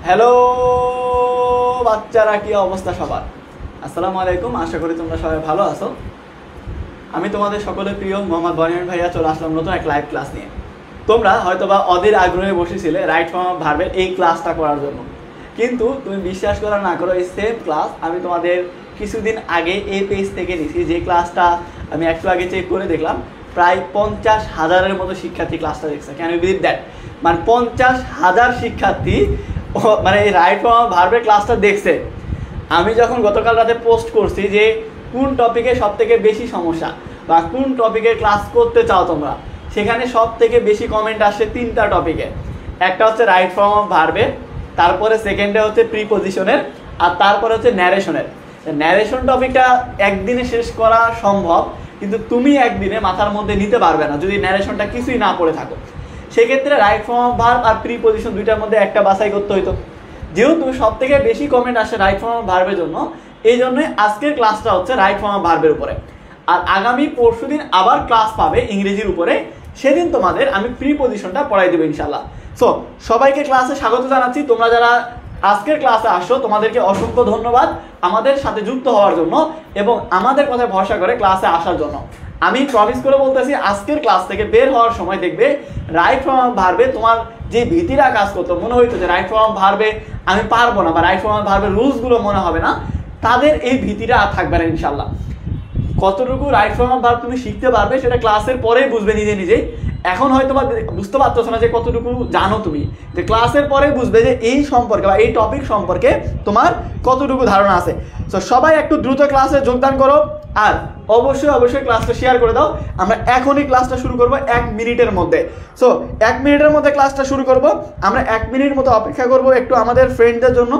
Hello বাচ্চারা, কি অবস্থা সবার? আসসালামু আলাইকুম, আশা করি তোমরা সবাই ভালো আছো। আমি তোমাদের সকলের প্রিয় মোহাম্মদ বনিয়ান ভাইয়া চলে আসলাম নতুন এক লাইভ ক্লাস নিয়ে। তোমরা হয়তোবা অধীর আগ্রহে বসেছিলে রাইট ফর্ম অফ ভার্বের এই ক্লাসটা করার জন্য, কিন্তু তুমি বিশ্বাস করা না করো, এই সেম ক্লাস আমি তোমাদের কিছুদিন আগে এই পেজ থেকে নিছি। যে ক্লাসটা আমি একটু আগে চেক করে দেখলাম প্রায় 50,000-এর মতো শিক্ষার্থী ক্লাসটা দেখছে। Can you believe that? মানে 50,000 শিক্ষার্থী মানে এই রাইট ফর্ম অফ ভার্বের ক্লাসটা দেখছে। আমি যখন গতকাল রাতে পোস্ট করছি যে কোন টপিকে সব থেকে বেশি সমস্যা বা কোন টপিকের ক্লাস করতে চাও তোমরা, সেখানে সব থেকে বেশি কমেন্ট আসছে 3টা টপিকে। একটা হচ্ছে রাইট ফর্ম অফ ভার্বের, তারপরে সেকেন্ডে হচ্ছে প্রিপজিশনের, আর তারপরে হচ্ছে ন্যারেশনের। ন্যারেশন টপিকটা একদিনে শেষ করা সম্ভব, কিন্তু তুমি একদিনে মাথার মধ্যে নিতে পারবে না যদি ন্যারেশনটা কিছুই না পড়ে থাকো। সেক্ষেত্রে রাইট ফর্ম অফ ভার্ব আর প্রিপজিশন দুইটার মধ্যে একটা বাছাই করতে হইতো। যেহেতু সব থেকে বেশি কমেন্ট আসে রাইট ফর্ম অফ ভার্বের জন্য, এই জন্যই আজকের ক্লাসটা হচ্ছে রাইট ফর্ম অফ ভার্বের উপরে। আর আগামী পরশুদিন আবার ক্লাস পাবে ইংরেজির উপরে, সেদিন তোমাদের আমি প্রিপজিশনটা পড়াই দেবো ইনশাল্লাহ। সো সবাইকে ক্লাসে স্বাগত জানাচ্ছি। তোমরা যারা আজকের ক্লাসে আসছো তোমাদেরকে অসংখ্য ধন্যবাদ আমাদের সাথে যুক্ত হওয়ার জন্য এবং আমাদের কথায় ভরসা করে ক্লাসে আসার জন্য। আমি প্রমিস করে বলতেছি, আজকের ক্লাস থেকে বের হওয়ার সময় দেখবে রাইট ফর্ম অফ ভার্বে তোমার যে ভীতিরা কাজ করতো, মনে হইতো যে রাইট ফর্ম অফ ভার্বে আমি পারবো না বা রাইট ফর্ম অফ ভার্বের রুলসগুলো মনে হবে না, তাদের এই ভীতিটা আর থাকবে না ইনশাল্লাহ। কতটুকু রাইট ফর্ম অফ ভার্ব তুমি শিখতে পারবে সেটা ক্লাসের পরেই বুঝবে নিজে নিজেই। এখন হয়তো বা বুঝতে পারতেছো না যে কতটুকু জানো তুমি, যে ক্লাসের পরে বুঝবে যে এই সম্পর্কে বা এই টপিক সম্পর্কে তোমার কতটুকু ধারণা আছে। তো সবাই একটু দ্রুত ক্লাসে যোগদান করো আর অবশ্যই ক্লাসটা শেয়ার করে দাও। আমরা এখনই ক্লাসটা শুরু করব 1 মিনিটের মধ্যে। সো 1 মিনিটের মধ্যে ক্লাসটা শুরু করব। আমরা 1 মিনিট মতো অপেক্ষা করব একটু আমাদের ফ্রেন্ডদের জন্য,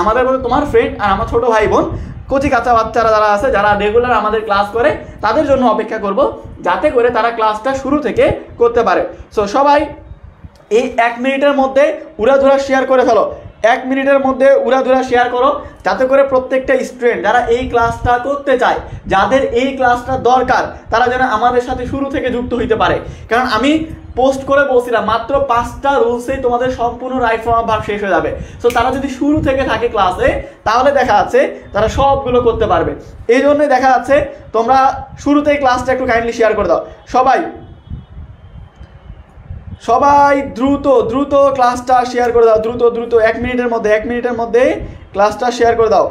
আমাদের মধ্যে তোমার ফ্রেন্ড আর আমার ছোট ভাই বোন কচি কাঁচা বাচ্চারা যারা আছে, যারা রেগুলার আমাদের ক্লাস করে, তাদের জন্য অপেক্ষা করব যাতে করে তারা ক্লাসটা শুরু থেকে করতে পারে। সো সবাই এই 1 মিনিটের মধ্যে উড়াধুরা শেয়ার করে ফেলো। 1 মিনিটের মধ্যে উড়াধুরা শেয়ার করো, যাতে করে প্রত্যেকটা স্টুডেন্ট যারা এই ক্লাসটা করতে চায়, যাদের এই ক্লাসটা দরকার, তারা যেন আমাদের সাথে শুরু থেকে যুক্ত হইতে পারে। কারণ আমি পোস্ট করে বলছিলাম মাত্র 5টা রুলসেই তোমাদের সম্পূর্ণ রাইট ফর্ম অফ ভার্ব শেষ হয়ে যাবে। সো তারা যদি শুরু থেকে থাকে ক্লাসে, তাহলে দেখা যাচ্ছে তারা সবগুলো করতে পারবে। এই জন্যই দেখা যাচ্ছে তোমরা শুরুতেই ক্লাসটা একটু কাইন্ডলি শেয়ার করে দাও। সবাই দ্রুত ক্লাসটা শেয়ার করে দাও। দ্রুত 1 মিনিটের মধ্যে ক্লাসটা শেয়ার করে দাও।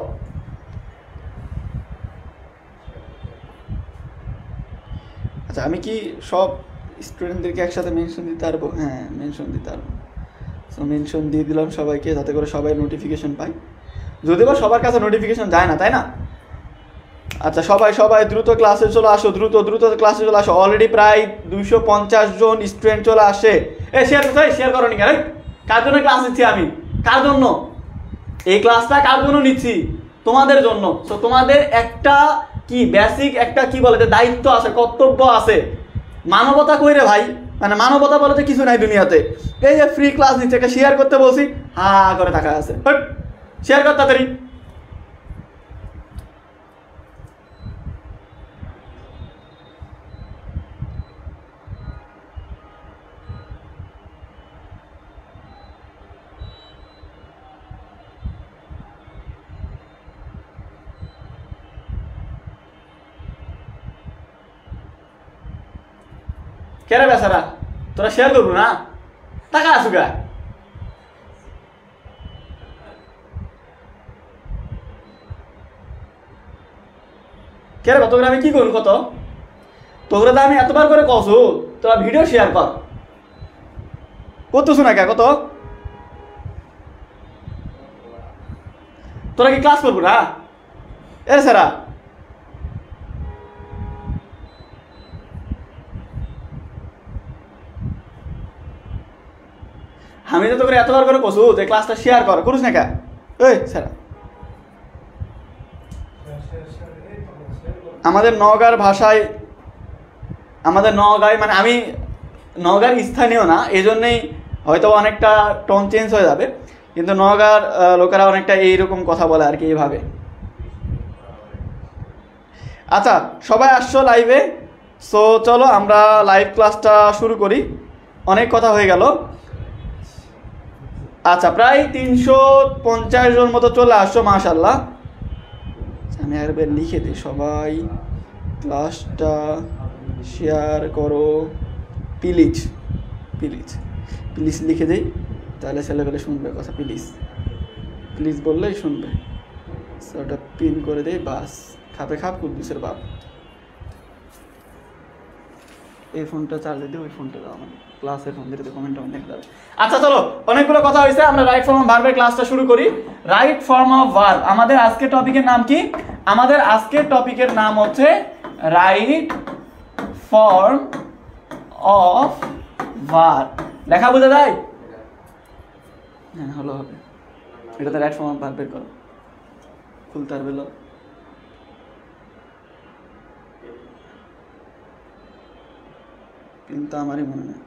আচ্ছা, আমি কি সব স্টুডেন্টদেরকে একসাথে মেনশন দিতে পারবো? হ্যাঁ, মেনশন দিতে পারবো। সো মেনশন দিয়ে দিলাম সবাইকে, যাতে করে সবাই নোটিফিকেশন পায়। যদিও বা সবার কাছে নোটিফিকেশন যায় না, তাই না? আচ্ছা, সবাই দ্রুত ক্লাসে চলে আসো। দ্রুত ক্লাসে চলে আসো। অলরেডি প্রায় 250 জন স্টুডেন্ট চলে আসে। শেয়ার করো নি? কার জন্য ক্লাস নিচ্ছি আমি? কার জন্য এই ক্লাসটা? কার জন্য নিচ্ছি? তোমাদের জন্য। তো তোমাদের একটা কি বেসিক একটা কি বলে যে দায়িত্ব আছে, কর্তব্য আছে। মানবতা কই রে ভাই? মানে মানবতা বলতে কিছু নাই দুনিয়াতে। এই যে ফ্রি ক্লাস নিচ্ছে, একটা শেয়ার করতে বলছি, হা করে টাকা আছে। শেয়ার কর তাড়াতাড়ি। কেরে বেচারা, তোরা শেয়ার করবো না? টাকা আসুক। কেরে কত করে আমি কি করুন? কত তোরা তো আমি এতবার করে কসু তোরা ভিডিও শেয়ার কর, করতেছো না কে? কত তোরা কি ক্লাস করবো না? এ স্যারা আমি তো তোকে এতবার করে কসু যে ক্লাসটা শেয়ার কর, করুস না কে? ওই স্যারা আমাদের নওগাঁর ভাষায়, আমাদের নওগাঁয়, মানে আমি নওগাঁর স্থানীয় না, এই জন্যেই হয়তো অনেকটা টোন চেঞ্জ হয়ে যাবে, কিন্তু নওগাঁর লোকেরা অনেকটা এইরকম কথা বলে আর কি, এইভাবে। আচ্ছা, সবাই আসছো লাইভে? সো চলো আমরা লাইভ ক্লাসটা শুরু করি। অনেক কথা হয়ে গেল। আচ্ছা, প্রায় 350 জন মতো চলে আসছো, মাশাআল্লাহ। আমি একবার লিখে দিই, সবাই ক্লাসটা শেয়ার করো প্লিজ, প্লিজ প্লিজ লিখে দিই, তাহলে ছেলেবেলে শুনবে কথা। প্লিজ প্লিজ বললেই শুনবে। ওটা পিন করে দেই, বাস খাপে খাপ কুদ্দুসের বাপ। এই ফোনটা চালিয়ে দিই, ওই ফোনটা দাও আমার ক্লাসের ফোন দিয়ে কমেন্ট দেখতে যাবে। আচ্ছা চলো, অনেকগুলো কথা হয়েছে, আমরা রাইট ফর্ম অফ ভার্বের ক্লাসটা শুরু করি। রাইট ফর্ম অফ ভার্ব, আমাদের আজকের টপিকের নাম কি? আমাদের আজকের টপিকের নাম হচ্ছে রাইট ফর্ম অফ ভার্ব। লেখা বোঝা যায়? হ্যাঁ, হলো হবে। এটাতে রাইট ফর্ম অফ ভার্ব বের করো, খুলতে পারবে লো। কিন্তু আমারই মনে নেই।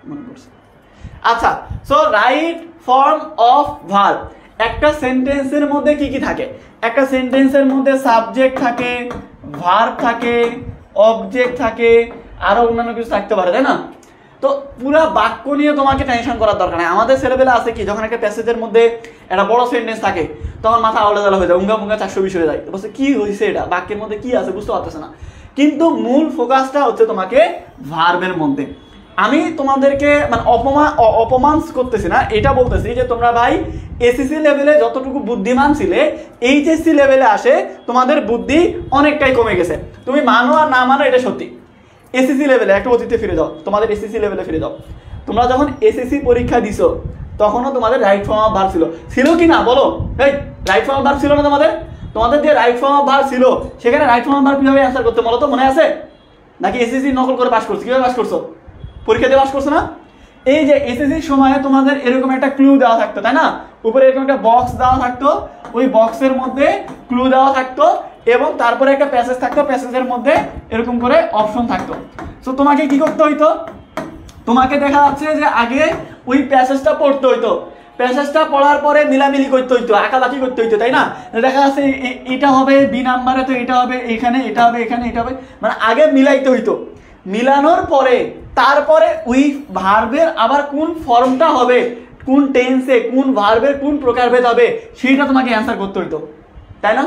মনে পড়ছে। আচ্ছা, so right form of verb, একটা সেন্টেন্সের মধ্যে কি কি থাকে? একটা সেন্টেন্সের মধ্যে সাবজেক্ট থাকে, ভার্ব থাকে, অবজেক্ট থাকে, আরো অন্যান্য কিছু থাকতে পারে, তাই না? তো পুরা বাক্য নিয়ে তোমাকে টেনশন করার দরকার নেই। আমাদের ছেলেবেলা আছে কি, যখন একটা প্যাসেজের মধ্যে একটা বড় সেন্টেন্স থাকে তখন মাথা আলাদা হয়ে যায়, উঙ্গা মুঙ্গা 420 হয়ে যায়, বলছে কি হয়েছে, এটা বাক্যের মধ্যে কি আছে বুঝতে পারতেছে না। কিন্তু মূল ফোকাসটা হচ্ছে তোমাকে ভার্বের মধ্যে। আমি তোমাদেরকে মানে অপমান করতেছি না, এটা বলতেছি যে তোমরা ভাই এসএসসি লেভেলে যতটুকু বুদ্ধিমান ছিলে, এইচএসসি লেভেলে আসে তোমাদের বুদ্ধি অনেকটাই কমে গেছে। তুমি মানো আর না মানো, এটা সত্যি। এসএসসি লেভেলে একটা অতীতে ফিরে যাও, তোমাদের এসএসসি লেভেলে ফিরে যাও। তোমরা যখন এসএসসি পরীক্ষা দিছো তখনও তোমাদের রাইট ফর্ম অফ ভার্ব ছিল কি না বলো? এই রাইট ফর্ম অফ ভার্ব ছিল না তোমাদের? তোমাদের যে রাইট ফর্ম অফ ভার্ব ছিল সেখানে রাইট ফর্ম অফ ভার্ব কিভাবে অ্যান্সার করতে বলো তো, মনে আছে? নাকি এসএসসি নকল করে পাস করছো? কিভাবে পাস করছো? পরীক্ষা দিয়ে পাস করছো না? এই যে এসএসসির সময় তোমাদের এরকম একটা ক্লু দেওয়া থাকতো, তাই না? উপরে এরকম একটা বক্স দেওয়া থাকতো, ওই বক্সের মধ্যে ক্লু দেওয়া থাকতো এবং তারপরে একটা প্যাসেজ থাকতো, প্যাসেজের মধ্যে এরকম করে অপশন থাকতো। সো তোমাকে কি করতে হইতো? তোমাকে দেখা যাচ্ছে যে আগে ওই প্যাসেজটা পড়তে হইতো, প্যাসেজটা পড়ার পরে মিলামিলি করতে হইতো, আঁকাবাকি করতে হইতো, তাই না? দেখা যাচ্ছে এটা হবে বি নাম্বারে, তো এটা হবে এখানে, এটা হবে এখানে, এটা হবে, মানে আগে মিলাইতে হইতো। মিলানোর পরে তারপরে ওই ভার্বের আবার কোন ফর্মটা হবে, কোন টেন্সে কোন ভার্বের কোন প্রকারভেদ হবে, সেইটা তোমাকে অ্যান্সার করতে হইতো, তাই না?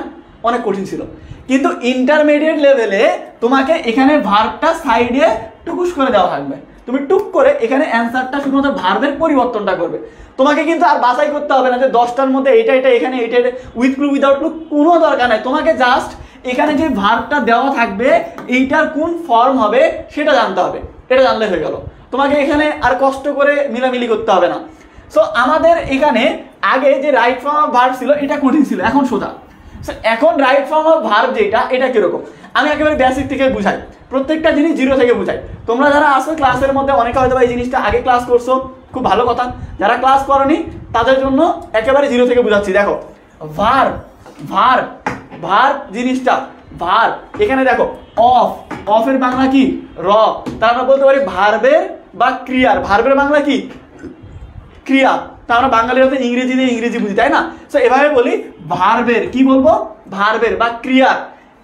অনেক কঠিন ছিল। কিন্তু ইন্টারমিডিয়েট লেভেলে তোমাকে এখানে ভার্বটা সাইডে টুকুস করে দেওয়া থাকবে, তুমি টুক করে এখানে অ্যান্সারটা শুধুমাত্র ভার্বের পরিবর্তনটা করবে। তোমাকে কিন্তু আর বাছাই করতে হবে না যে 10টার মধ্যে এটা এটা এখানে এটা উইথ ক্লু উইদাউট ক্লু, কোনো দরকার নাই। তোমাকে জাস্ট এখানে যে ভার্বটা দেওয়া থাকবে এইটার কোন ফর্ম হবে সেটা জানতে হবে, এটা জানলে হয়ে গেল। তোমাকে এখানে আর কষ্ট করে মিলামিলি করতে হবে না। সো আমাদের এখানে আগে যে রাইট ফর্ম অফ ভার্ব ছিল এটা কঠিন ছিল, এখন সোজা। এখন রাইট ফর্ম অফ ভার্ব যেটা, এটা কিরকম আমি একেবারে বেসিক থেকে বুঝাই, প্রত্যেকটা জিনিস জিরো থেকে বুঝাই। তোমরা যারা আসো ক্লাসের মধ্যে অনেকে হয়তো এই জিনিসটা আগে ক্লাস করছো, খুব ভালো কথা। যারা ক্লাস করনি তাদের জন্য একেবারে জিরো থেকে বুঝাচ্ছি। দেখো ভার্ব, ভার্ব ভার্ব জিনিসটা, ভার্ব এখানে দেখো অফ, অফের বাংলা কি? র। তার আমরা বলতে পারি ভার্বের বা ক্রিয়ার, ভার্বের বাংলা কি? ক্রিয়া। তা আমরা বাঙালিরা তো ইংরেজি দিয়ে ইংরেজি বুঝি, তাই না? সো এভাবে বলি ভার্বের, কি বলবো? ভার্বের বা ক্রিয়ার।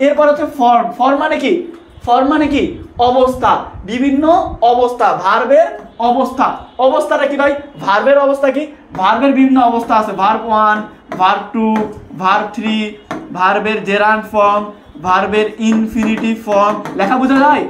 এরপর হচ্ছে ফর্ম, ফর্ম মানে কি? ফর্ম মানে কি? অবস্থা, বিভিন্ন অবস্থা, ভার্বের অবস্থা। অবস্থাটা কি ভাই? ভার্বের অবস্থা কি? ভার্বের বিভিন্ন অবস্থা আছে, ভার্ব 1, ভার্ব 2, ভার্ব 3, ভার্বের জেরান্ড ফর্ম, ভার্বের ইনফিনিটিভ ফর্ম। লেখা বোঝা যায়?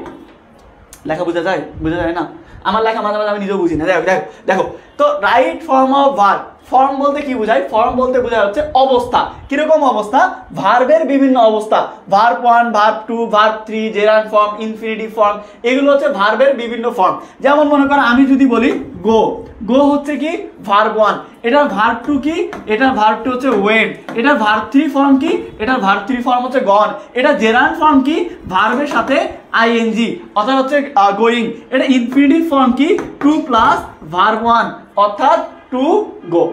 লেখা বোঝা যায়? বোঝা যায় না? আমার লেখা মাঝে মাঝে আমি নিজেও বুঝি না। দেখো দেখো দেখো, তো right form of verb, form বলতে কি বোঝায়? ফর্ম বলতে বোঝায় হচ্ছে অবস্থা। কিরকম অবস্থা? ভার্বের বিভিন্ন অবস্থা, verb 1, verb 2, verb 3, gerund form, infinitive form, এগুলো হচ্ছে ভার্বের বিভিন্ন ফর্ম। যেমন মনে করো আমি যদি বলি গো, গো হচ্ছে কি? ভার্ব 1। এটার ভার্ব 2 কি? এটার ভার্ব 2 হচ্ছে ওয়েন্ট। এটার ভার্ব 3 ফর্ম কি? এটার ভার্ব 3 ফর্ম হচ্ছে গন। এটা জেরান্ড ফর্ম কি? ভার্বের সাথে আইএনজি, অর্থাৎ হচ্ছে গোয়িং। এটা ইনফিনিটিভ ফর্ম কি? 2 প্লাস ভার্ব 1, অর্থাৎ টু গো।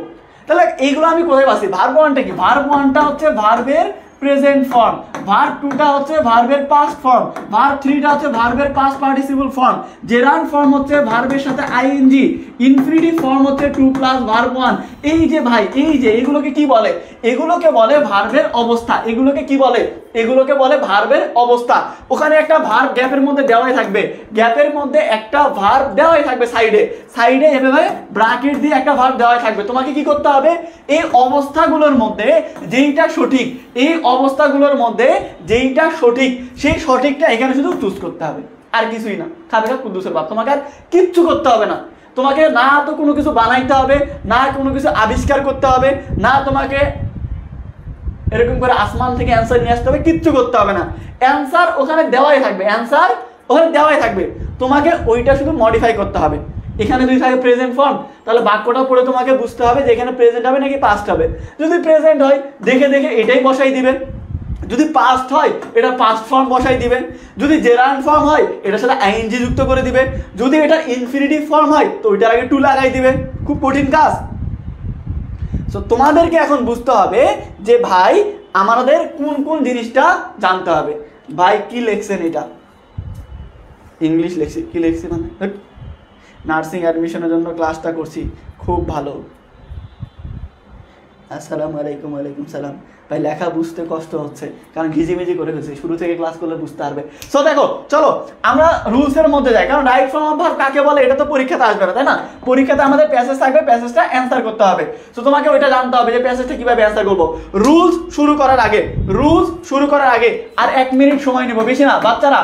তাহলে এইগুলো আমি কোথায় পাচ্ছি? ভার্ব 1টা কি? ভার্ব 1টা হচ্ছে ভার্বের প্রেজেন্ট ফর্ম, ভার্ব 2টা হচ্ছে ভার্বের পাস্ট ফর্ম, ভার্ব 3টা হচ্ছে ভার্বের past participle form, gerund form হচ্ছে ভার্বের সাথে আইএনজি, ইনফিনিটিভ ফর্ম হচ্ছে 2 প্লাস ভার্ব 1। এই যে ভাই, এই যে এগুলোকে কি বলে? এগুলোকে বলে ভার্বের অবস্থা। এগুলোকে কি বলে? এগুলোকে বলে ভার্বের অবস্থা। ওখানে একটা ভার্ব গ্যাপের মধ্যে দেওয়াই থাকবে, গ্যাপের মধ্যে একটা ভার্ব দেওয়াই থাকবে, সাইডে সাইডে এভাবে ব্র্যাকেট দিয়ে একটা ভার্ব দেওয়াই থাকবে। তোমাকে কি করতে হবে, এই অবস্থাগুলোর মধ্যে যেইটা সঠিক, এই অবস্থাগুলোর মধ্যে যেইটা সঠিক সেই সঠিকটা এখানে শুধু চুজ করতে হবে, আর কিছুই না। খাবে খা কুদ্দুসের বাপ, তোমাকে আর কিচ্ছু করতে হবে না। তোমাকে না তো কোনো কিছু বানাইতে হবে, না কোনো কিছু আবিষ্কার করতে হবে, না তোমাকে এরকম করে আসমান থেকে অ্যান্সার নিয়ে আসতে হবে, কিচ্ছু করতে হবে না। অ্যান্সার ওখানে দেওয়াই থাকবে, অ্যান্সার ওখানে দেওয়াই থাকবে, তোমাকে ওইটা শুধু মডিফাই করতে হবে। এখানে যদি থাকে প্রেজেন্ট ফর্ম, তাহলে বাক্যটা পড়ে তোমাকে বুঝতে হবে যে এখানে প্রেজেন্ট হবে নাকি পাস্ট হবে। যদি প্রেজেন্ট হয় দেখে দেখে এটাই বসাই দিবেন, যদি পাস্ট হয় এটা পাস্ট ফর্ম বসাই দিবেন, যদি জেরান্ড ফর্ম হয় এটার সাথে আইএনজি যুক্ত করে দিবে, যদি এটা ইনফিনিটিভ ফর্ম হয় তো ওইটার আগে টু লাগাই দিবে। খুব কঠিন কাজ। সো তোমাদেরকে এখন বুঝতে হবে যে ভাই আমাদের কোন কোন জিনিসটা জানতে হবে। ভাই কি লেখছেন, এটা ইংলিশ লেখছি, কি লেখছি মানে নার্সিং অ্যাডমিশনের জন্য ক্লাসটা করছি, খুব ভালো। আসসালামু আলাইকুম। ওয়ালাইকুম সালাম। ভাই লেখা বুঝতে কষ্ট হচ্ছে, কারণ ঘিজিমিজি করে ফেলছি, শুরু থেকে ক্লাস করলে বুঝতে পারবে। সো দেখো চলো আমরা রুলসের মধ্যে যাই, কারণ রাইট ফর্ম অফ ভার্ব কাকে বলে এটা তো পরীক্ষাতে আসবে না, তাই না? পরীক্ষাতে আমাদের প্যাসেজ থাকবে, প্যাসেজটা অ্যান্সার করতে হবে। সো তোমাকে ওইটা জানতে হবে যে প্যাসেজটা কিভাবে অ্যান্সার করবো। রুলস শুরু করার আগে আর 1 মিনিট সময় নেব, বেশি না বাচ্চারা,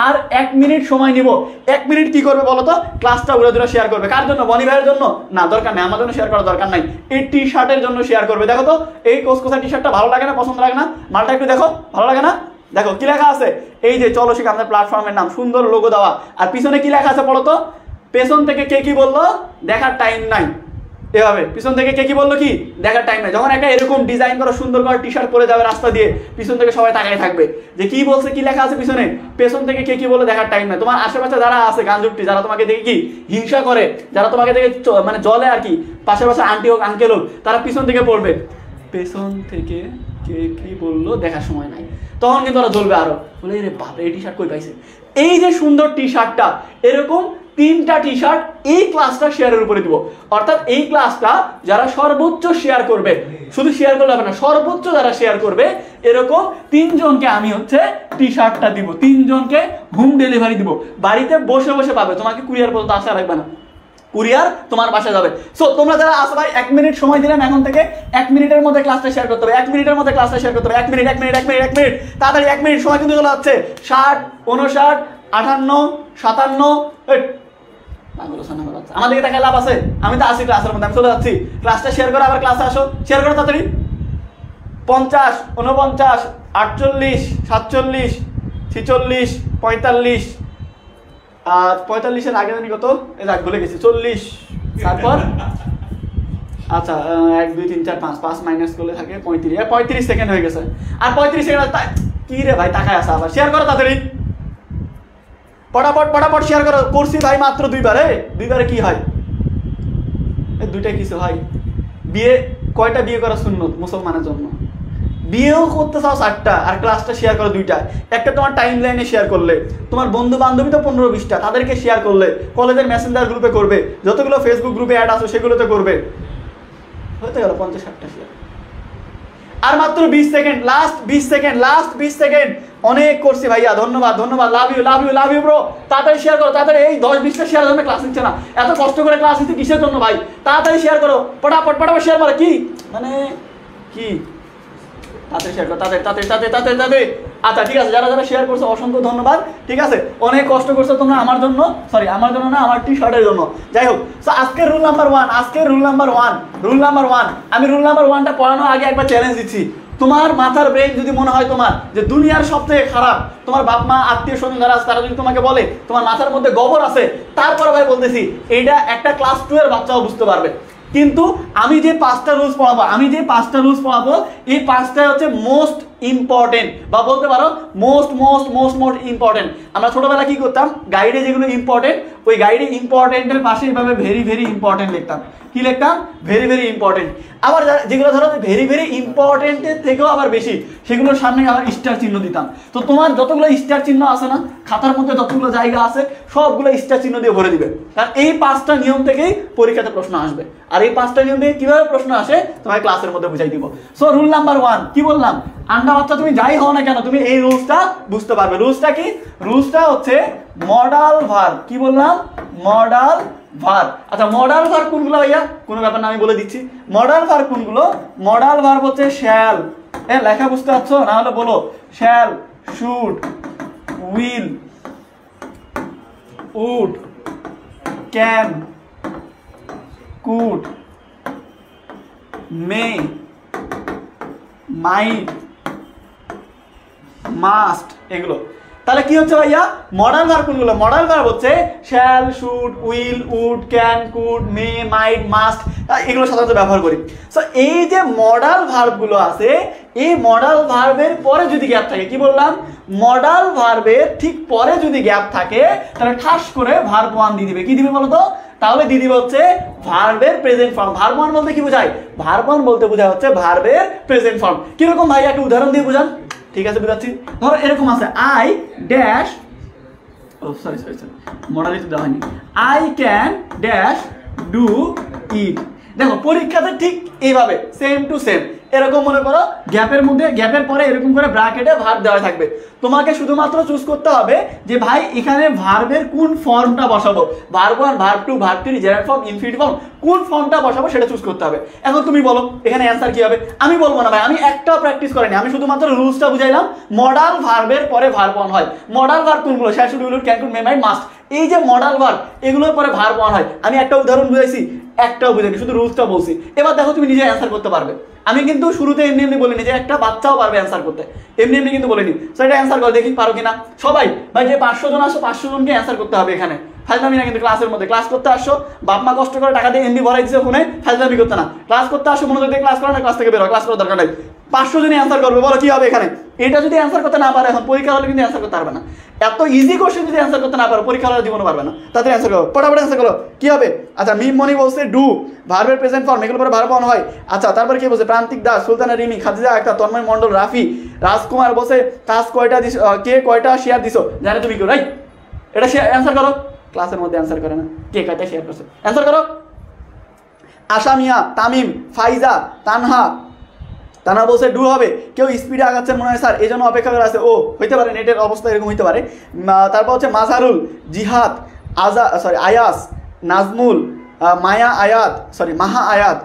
আর 1 মিনিট সময় নিব। 1 মিনিট কি করবে বলো তো? ক্লাসটা উড়ে দূরে শেয়ার করবে। কার জন্য? বনি ভাইয়ের জন্য? না, দরকার নেই, আমার জন্য শেয়ার করার দরকার নাই। এই টি শার্টের জন্য শেয়ার করবে। দেখো তো এই কোসকোসা টি শার্টটা ভালো লাগে না, পছন্দ লাগে না? মালটা একটু দেখো, ভালো লাগে না? দেখো কি লেখা আছে, এই যে চলো শিখা আমাদের প্ল্যাটফর্মের নাম, সুন্দর লোগো দেওয়া, আর পিছনে কি লেখা আছে বলো তো? পেছন থেকে কে কি বললো দেখার টাইম নাই। এভাবে পিছন থেকে কে কি বললো কি দেখার টাইম নাই। যখন একটা এরকম ডিজাইন করা সুন্দর করে টি শার্ট পরে যাবে রাস্তা দিয়ে, পিছন থেকে সবাই তাকায় থাকবে যে কি বলছে, কি লেখা আছে পিছনে। পেছন থেকে কে কি বলে দেখার টাইম নাই। তোমার আশেপাশে যারা আছে গাঞ্জুটি, যারা তোমাকে দেখে কি হিংসা করে, যারা তোমাকে দেখে মানে জলে আর কি, পাশে পাশে আন্টি হোক আঙ্কেল হোক, তারা পিছন থেকে পড়বে পেছন থেকে কে কি বললো দেখার সময় নাই। তখন কিন্তু ওরা জ্বলবে আরো, বলে রে বাপ এই টি শার্ট কই পাইছে। এই যে সুন্দর টি শার্টটা, এরকম 3টা টি শার্ট এই ক্লাসটা শেয়ারের উপরে দিব। অর্থাৎ এই ক্লাসটা যারা সর্বোচ্চ শেয়ার করবে, শুধু শেয়ার করলে হবে না, সর্বোচ্চ যারা শেয়ার করবে এরকম 3 জনকে আমি হচ্ছে টি শার্টটা দিব। 3 জনকে হোম ডেলিভারি দিব, বাড়িতে বসে বসে পাবে, তোমাকে কুরিয়ার পর্যন্ত আসা লাগবে না, কুরিয়ার তোমার বাসায় যাবে। সো তোমরা যারা আসো ভাই 1 মিনিট সময় দিলাম, এখন থেকে 1 মিনিটের মধ্যে ক্লাসটা শেয়ার করতে হবে। 1 মিনিটের মধ্যে ক্লাসটা শেয়ার করতে হবে। 1 মিনিট তাড়াতাড়ি 1 মিনিট সময় কিন্তু চলে যাচ্ছে। 60, 59, 58, 57, আমার দিকে টাকা লাভ আছে? আমি তো আসি ক্লাসের মধ্যে, আমি চলে যাচ্ছি। ক্লাসটা শেয়ার করো, আবার ক্লাসে আসো, শেয়ার করো তাড়াতাড়ি। 50, 49, 48, 47, 46, 45, 45-এর আগে জানি কত, এই দেখ ভুলে গেছি, 40, তারপর আচ্ছা 1 2 3 4 5, 5 মাইনাস করলে থাকে 35, 35 সেকেন্ড হয়ে গেছে। আর 35 সেকেন্ড কি রে ভাই তাকায় আসা, আবার শেয়ার করো তাড়াতাড়ি, পটাপট শেয়ার করো। করছি ভাই মাত্র 2বারে, 2বারে কি হয়? এই 2টাই কিছু হয়? বিয়ে কয়টা বিয়ে করা সুন্নত মুসলমানের জন্য? বিয়েও করতে চাও 4টা, আর ক্লাসটা শেয়ার করো 2টা। একটা তোমার টাইম লাইনে শেয়ার করলে, তোমার বন্ধু বান্ধবী তো 15-20টা, তাদেরকে শেয়ার করলে, কলেজের মেসেঞ্জার গ্রুপে করবে, যতগুলো ফেসবুক গ্রুপে অ্যাড আছে সেগুলোতে করবে, হতে গেল 50-60টা শেয়ার। আর মাত্র 20 সেকেন্ড, লাস্ট 20 সেকেন্ড। অনেক করছি ভাইয়া, ধন্যবাদ, লাভ ইউ ব্রো। তাড়াতাড়ি শেয়ার করো, তাড়াতাড়ি। এই 10-20টা শেয়ার জন্য ক্লাস নিচ্ছে না, এত কষ্ট করে ক্লাস নিচ্ছে কিসের জন্য ভাই? তাড়াতাড়ি শেয়ার করো, পটাপট শেয়ার করো। কি মানে কি তাড়াতাড়ি শেয়ার করো, তাড়াতাড়ি। আচ্ছা ঠিক আছে, যারা শেয়ার করছো অসংখ্য ধন্যবাদ। ঠিক আছে, অনেক কষ্ট করছো তোমরা আমার জন্য, সরি আমার জন্য না, আমার টি শার্টের জন্য। যাই হোক, সো আজকের রুল নাম্বার 1, আমি রুল নাম্বার 1টা পড়ানোর আগে একবার চ্যালেঞ্জ দিচ্ছি। তোমার মাথার ব্রেন যদি মনে হয় তোমার যে দুনিয়ার সবথেকে খারাপ, তোমার বাপ মা আত্মীয় স্বজন যারা আছে তারা যদি তোমাকে বলে তোমার মাথার মধ্যে গোবর আছে, তারপরে ভাই বলতেছি এইটা একটা ক্লাস 2 এর বাচ্চাও বুঝতে পারবে। কিন্তু আমি যে 5টা রুলস পড়াবো, এই 5টা হচ্ছে মোস্ট ইম্পর্টেন্ট, বা বলতে পারো মোস্ট ইম্পর্টেন্ট। আমরা ছোটবেলা কি করতাম, গাইডে যেগুলো ইম্পর্টেন্ট, ওই গাইডে ইম্পর্টেন্টের পাশে এইভাবে ভেরি ইম্পর্টেন্ট লিখতাম। কি লিখতাম? Very important. আবার যেগুলো ধরো ভেরি ইম্পর্টেন্টের থেকেও আবার বেশি, সেগুলোর সামনে আবার স্টার চিহ্ন দিতাম। তো তোমার যতগুলো স্টার চিহ্ন আছে না, খাতার মধ্যে যতগুলো জায়গা আছে সবগুলো স্টার চিহ্ন দিয়ে ভরে দিবে। কারণ এই 5টা নিয়ম থেকেই পরীক্ষাতে প্রশ্ন আসবে। আর এই 5টা নিয়ম থেকে কিভাবে প্রশ্ন আসে তোমার ক্লাসের মধ্যে বুঝাই দিব। সো রুল নাম্বার 1 কি বললাম? ঠান্ডা বাচ্চা তুমি যাই হও না কেন তুমি এই রুলসটা বুঝতে পারবে। রুলসটা কি? রুলসটা হচ্ছে মডাল ভার্ব। কি বললাম? Modal verb. আচ্ছা মডাল ভার্ব কোনগুলো ভাইয়া? কোনো ব্যাপার না, আমি বলে দিচ্ছি। মডাল ভার্ব কোনগুলো? মডাল ভার্ব হচ্ছে শ্যাল, লেখা বুঝতে পারছো না হলে বলো, shall, should, will, would, can, could, may, might, must, এগুলো। তাহলে কি হচ্ছে ভাইয়া? মডাল ভার্ব কোনগুলো? মডাল ভার্ব হচ্ছে shall, should, will, would, can, could, may, might, must, এগুলো সাধারণত ব্যবহার করি। সো এই যে মডাল ভার্বগুলো আছে, এই মডাল ভার্বের পরে যদি গ্যাপ থাকে, কি বললাম? মডাল ভার্বের ঠিক পরে যদি গ্যাপ থাকে তাহলে ঠাস করে ভার্ব ওয়ান দিয়ে দিবে। কি দিবে বলো তো? তাহলে দিয়ে দিবে হচ্ছে ভার্বের প্রেজেন্ট ফর্ম। ভার্ব ওয়ান বলতে কি বোঝায়? ভার্ব ওয়ান বলতে বোঝায় হচ্ছে ভার্বের প্রেজেন্ট ফর্ম। কিরকম ভাই, একটা উদাহরণ দিয়ে বোঝান। ঠিক আছে, বুঝাচ্ছি। ধরো এরকম আছে, আই ড্যাশ, ও সরি সরি সরি, মডালে তো দেওয়া হয়নি। I can dash do it. দেখো পরীক্ষাতে ঠিক এইভাবে সেম টু সেম এরকম মনে করো গ্যাপের মধ্যে, গ্যাপের পরে এরকম করে ব্র্যাকেটে ভার্ব দেওয়া থাকবে। তোমাকে শুধুমাত্র চুজ করতে হবে যে ভাই এখানে ভার্বের কোন ফর্মটা বসাবো, verb one, verb two, verb three, general form, infinitive form, কোন ফর্মটা বসাবো সেটা চুজ করতে হবে। এখন তুমি বলো এখানে অ্যান্সার কি হবে? আমি বলবো না ভাই, আমি একটাও প্র্যাকটিস করিনি, আমি শুধুমাত্র রুলসটা বুঝাইলাম। মডাল ভার্বের পরে ভার্ব ওয়ান হয়। মডাল ভার্ব কোনগুলো? Shall, should, will, can, could, may, might, must. এই যে মডাল ভার্ব, এগুলোর পরে ভার্ব ওয়ান হয়। আমি একটা উদাহরণ বুঝাইছি, একটাও বুঝাইনি, শুধু রুলসটা বলছি। এবার দেখো তুমি নিজে অ্যান্সার করতে পারবে। আমি কিন্তু শুরুতে এমনি এমনি বলিনি যে একটা বাচ্চাও পারবে অ্যান্সার করতে, এমনি এমনি কিন্তু বলিনি। সো এটা অ্যান্সার করো, দেখি পারো কিনা সবাই। ভাই যে 500 জন আসো 500 জনকে অ্যান্সার করতে হবে। এখানে ফাজলামি না কিন্তু, ক্লাসের মধ্যে ক্লাস করতে আসো, বাপ মা কষ্ট করে টাকা দিয়ে এমবি ভরাই দিচ্ছে ফোনে, ফাজলামি করতে না। ক্লাস করতে আসো, মনোযোগ দিয়ে ক্লাস করো না, ক্লাস থেকে বেরো, ক্লাস করার দরকার নাই। 500 জনই অ্যান্সার করবে, বলো কি হবে এখানে? এটা যদি অ্যান্সার করতে না পারে এখন পরীক্ষা হলে কিন্তু অ্যান্সার করতে পারবে না। এত ইজি কোশ্চেন যদি অ্যান্সার করতে না পারো পরীক্ষা হলে জীবনে পারবে না। তাদের অ্যান্সার করো, ফটাফট অ্যান্সার করো। কি হবে? আচ্ছা মিম মনি বলছে ডু, ভার্বের প্রেজেন্ট ফর্ম, এগুলো পরে ভার্ব ওয়ান হয়। আচ্ছা তারপর কি বলছে? প্রান্তিক দাস, সুলতানা রিমি, খাদিজা আক্তার, তন্ময় মন্ডল, রাফি, রাজকুমার বলছে কাজ কয়টা দিস, কে কয়টা শেয়ার দিছো, জানে তুমি কেউ? রাইট, এটা অ্যান্সার করো। ক্লাসের মধ্যে অ্যান্সার করে না, কে কয়টা শেয়ার করছে, অ্যান্সার করো। আসামিয়া, তামিম, ফাইজা, তানহা, তানা বলছে ডু হবে। কেউ স্পিডে আগাচ্ছে মনে হয় স্যার, এই জন্য অপেক্ষা করে আছে। ও হইতে পারে, নেটের অবস্থা এরকম হইতে পারে। তারপর হচ্ছে মাজহারুল, জিহাদ, আয়াস, নাজমুল, মায়া আয়াত, মাহা আয়াত,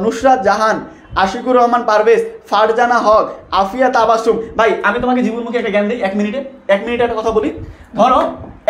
নুসরাত জাহান, আশিকুর রহমান পারভেজ, ফারজানা হক, আফিয়া তাবাসুম। ভাই আমি তোমাকে জীবনমুখী একটা জ্ঞান দিই, 1 মিনিটে একটা কথা বলি। ধরো